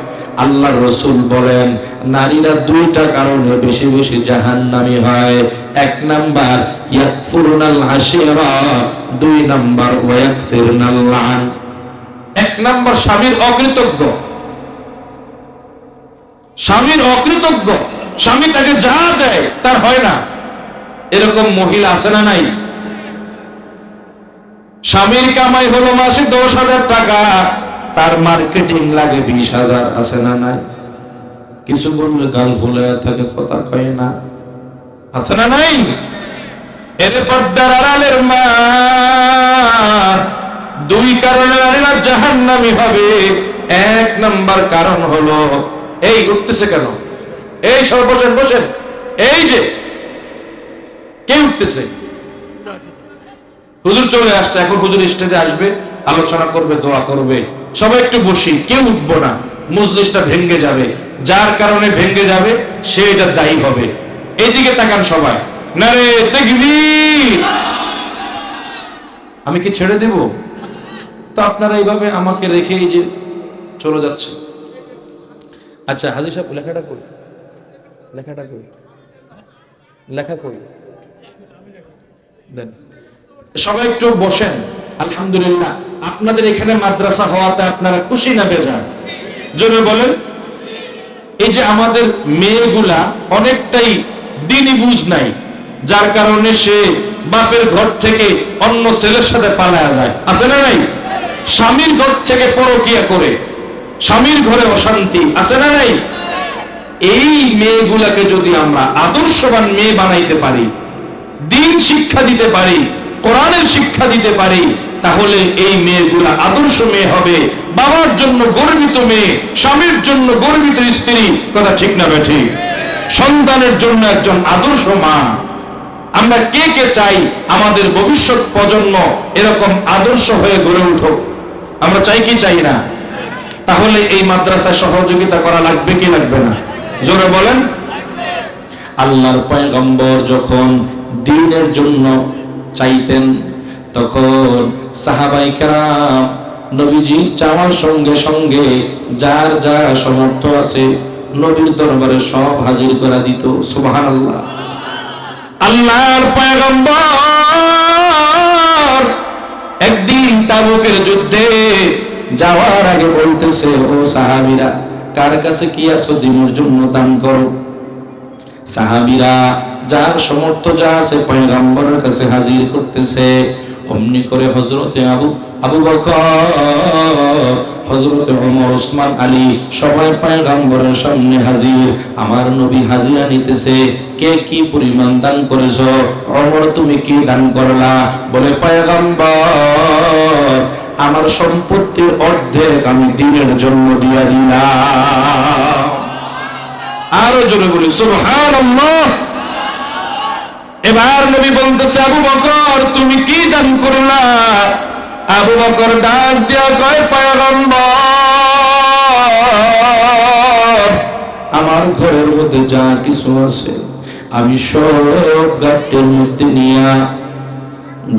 আল্লাহর রাসূল বলেন নারীরা দুইটা কারণে বেশি বেশি জাহান্নামী হয়। এক নাম্বার ইয়াকফুরুনাল আশিরা, দুই নাম্বার ওয়ায়াকসিরুনাল লান। এক নাম্বার স্বামীর অকৃতজ্ঞ, স্বামীর অকৃতজ্ঞ, স্বামী তাকে যা দেয় তার হয় না। এরকম মহিলা আছে না নাই? স্বামীর কামাই হলো মাসে 10,000 টাকা, তার মার্কেটিং লাগে 20,000, আছে না নাই? কিছু বললে গাল ফুলে থাকে, কথা কয় না, আছে না নাই? এর পর্দার আড়ালের মা, দুই কারণে নারীরা জাহান্নামী হবে। এক নাম্বার কারণ হলো, এই উঠতেছে কেন? এই সব বসেন বসেন, এই যে কে উঠতেছে? হুজুর চলে আসছে, এখন হুজুর স্টেজে আসবে, আলোচনা করবে, দোয়া করবে। সবাই একটু বসি, কেউ উঠবো না, মজলিসটা ভেঙে যাবে। যার কারণে ভেঙে যাবে সে এটা দায়ী হবে। এইদিকে তাকান সবাই, নারে তাকবীর। আমি কি ছেড়ে দেব? তো আপনারা এইভাবে আমাকে রেখে এই যে চলে যাচ্ছে। আচ্ছা হাজী সাহেব, লেখাটা কই? লেখাটা কই? লেখা কই? দেন। সবাই একটু বসেন। আলহামদুলিল্লাহ, আপনাদের এখানে মাদ্রাসা হওয়াতে আপনারা খুশি না বেজার? জোরে বলেন। এই যে আমাদের মেয়েগুলা অনেকটাই দিনই বুঝ নাই, যার কারণে সে বাপের ঘর থেকে অন্য ছেলের সাথে পালায়া যায়, আছে না নাই? স্বামীর ঘর থেকে পরকিয়া করে, স্বামীর ঘরে অশান্তি, আছে না নাই? এই মেয়েগুলাকে যদি আমরা আদর্শবান মেয়ে বানাইতে পারি, দিন শিক্ষা দিতে পারি, কোরআনের শিক্ষা দিতে পারি, তাহলে এই মেয়েগুলা আদর্শ মেয়ে হবে, বাবার জন্য গর্বিত মেয়ে, স্বামীর জন্য গর্বিত স্ত্রী। কথা ঠিক না বেঠিক? সন্তানের জন্য একজন আদর্শ মা। আমরা কে কে চাই আমাদের ভবিষ্যৎ প্রজন্ম এরকম আদর্শ হয়ে গড়ে উঠুক? আমরা চাই কি চাই না? তাহলে এই মাদ্রাসায় সহযোগিতা করা লাগবে কি লাগবে না? জোরে বলেন। আল্লাহর পয়গম্বর যখন দ্বীনের জন্য চাইতেন, তখন সাহাবায়ে কেরাম নবীজি চাওয়ার সঙ্গে সঙ্গে যার যা সমর্থ আছে নবীর দরবারে সব হাজির করে দিত। সুবহানাল্লাহ। আল্লাহর পয়গম্বর একদিন তাবুকের যুদ্ধে যাওয়ার আগে বলতেছে, ও সাহাবীরা, কার কাছে কি আছে দিনের জন্য দান করো। সাহাবীরা যার সমর্থ যা আছে পয়গম্বরের কাছে হাজির করতেছে। অমনি করে হযরতে আবু বকর, হযরতে ওমর, ওসমান, আলী সবাই পয়গম্বরের সামনে হাজির। আমার নবী হাজিরা নিতেছে, কে কি পরিমাণ দান করেছো? ওমর, তুমি কি দান করলা? বলে, পয়গম্বর, আমার সম্পত্তির অর্ধেক আমি দ্বীনের জন্য দিয়া দিলাম। আরো জোরে বলি সুবহানাল্লাহ। এবার নবী বলতেছে, আবু বকর, তুমি কি দান করলা? আবু বকর ডাক দিয়া কয়, পয়গম্বর, আমার ঘরের মধ্যে যা কিছু আছে আমি সব গাঁটের মধ্যে নিয়া,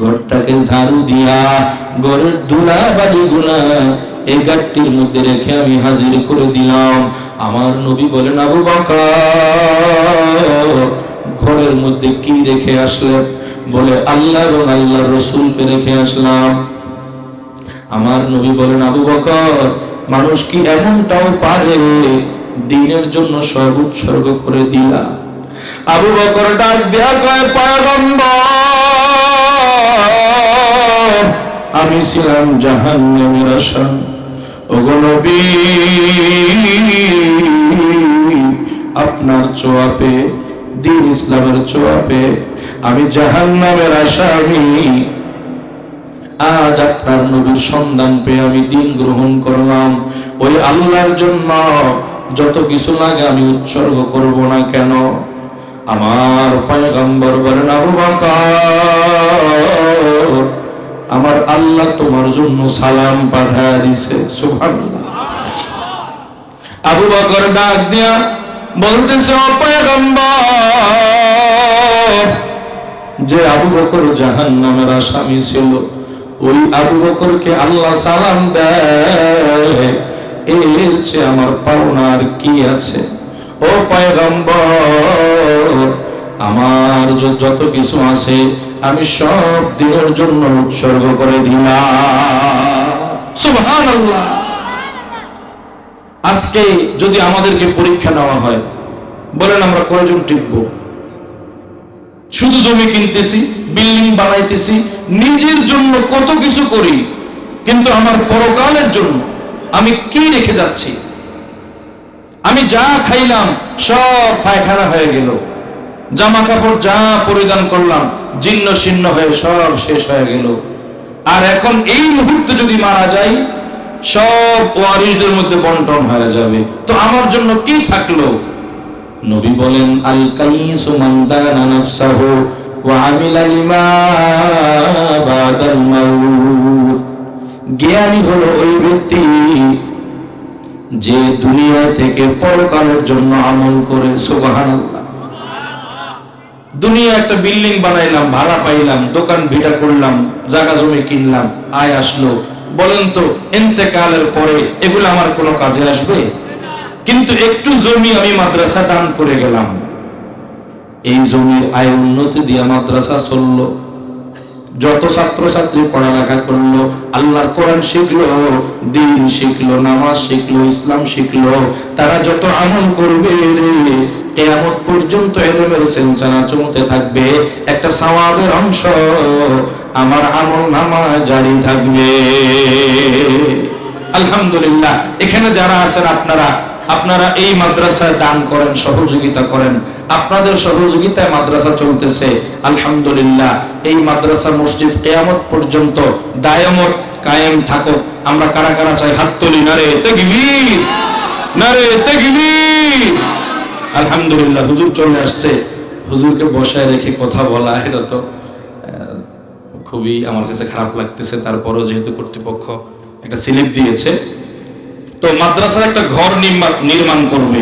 ঘরটাকে ঝাড়ু দিয়া ঘরের ধুলা বালি গুলা এই গাঁটটির মধ্যে রেখে আমি হাজির করে দিলাম। আমার নবী বলেন, আবু বকর, ঘরের মধ্যে কি রেখে আসলেন? বলে, আল্লাহ এবং আল্লাহর রাসূলকে রেখে আসলাম। আমার নবী বলেন, আবু বকর, মানুষ কি এমনটাও পারে দ্বীনের জন্য সব উৎসর্গ করে দিলা? আবু বকর ডাক দেয়া কয়, পয়গম্বর, আমি ছিলাম জাহান্নামের আসামি। ওগো নবী, আপনার ছোঁয়াপে, দ্বীন ইসলামের ছোঁয়াপে আমি জাহান্নামের আসামি। আজ আপনার নবীর সন্ধান পেয়ে আমি দ্বীন গ্রহণ করলাম। ওই আল্লাহর জন্য যত কিছু লাগে আমি উৎসর্গ করব না কেন? আমার পয়গম্বর বলেন, আবু বকর, আমার আল্লাহ তোমার জন্য সালাম পাঠায় দিছে। সুবহানাল্লাহ। আবু বকর ডাক দিয়া বলতেছে, ও পয়গম্বর, যে আবু বকর জাহান্নামের আসামি ছিল, ওই আবু বকরকে আল্লাহ সালাম দেয়, এর চেয়ে আমার পাওনা আর কি আছে? ও পয়গম্বর, আমার যত কিছু আছে আমি সব দিনের জন্য উৎসর্গ করে দিলাম। সুবহানাল্লাহ। আজকে যদি আমাদেরকে পরীক্ষা নেওয়া হয়, বলেন আমরা কয়জন টিকবো? শুধু জমি কিনতেছি, বিল্ডিং বানাইতেছি, নিজের জন্য কত কিছু করি, কিন্তু আমার পরকালের জন্য আমি কি রেখে যাচ্ছি? আমি যা খাইলাম সব পায়খানা হয়ে গেল, জামা কাপড় যা পরিধান করলাম জীর্ণ শীর্ণ হয়ে সব শেষ হয়ে গেল। আর এখন এই মুহূর্তে যদি মারা যাই, সব ওয়ারিসদের মধ্যে বন্টন হয়ে যাবে, তো আমার জন্য কি থাকলো? নবী বলেন, আল কাইসু মান দানা নাফসাহু ওয়া আমিলা লিমা বাদাল মাউত। জ্ঞানী হলো ওই ব্যক্তি যে দুনিয়া থেকে পরকালের জন্য আমল করে। সুবহানাল্লাহ। দুনিয়া একটা বিল্ডিং বানাইলাম, ভাড়া পাইলাম, দোকান ভিটা করলাম, জায়গা জমি কিনলাম, আয় আসলো, বলেন তো ইন্তেকালের পরে এগুলো আমার কোনো কাজে আসবে? কিন্তু একটু জমি আমি মাদ্রাসা দান করে গেলাম, এই জমির আয় উন্নতি দিয়ে মাদ্রাসা চললো, যত ছাত্রছাত্রী পড়ালেখা করলো, আল্লাহর কোরআন শিখলো, দ্বীন শিখলো, নামাজ শিখলো, ইসলাম শিখলো, তারা যত আমল করবে কিয়ামত পর্যন্ত ইলমের সিলসিলা চলতে থাকবে, একটা সওয়াবের অংশ আমার আমল নামায় জারি থাকবে। আলহামদুলিল্লাহ। এখানে যারা আছেন আপনারা এই মাদ্রাসায় দান করেন, সহযোগিতা করেন, আপনাদের সহযোগিতায় মাদ্রাসা চলতেছে। আলহামদুলিল্লাহ। এই মাদ্রাসা মসজিদ কিয়ামত পর্যন্ত দায়মত কায়েম থাকুক। আমরা কারা কারা চাই? হাত তুলি। নারে তাকবীর, নারে তাকবীর। আলহামদুলিল্লাহ। হুজুর চলে আসছে, হুজুরকে বসায় রেখে কথা বলা এটা তো খুবই আমার কাছে খারাপ লাগতেছে। তারপরও যেহেতু কর্তৃপক্ষ একটা স্লিপ দিয়েছে, তো মাদ্রাসার একটা ঘর নির্মাণ করবে,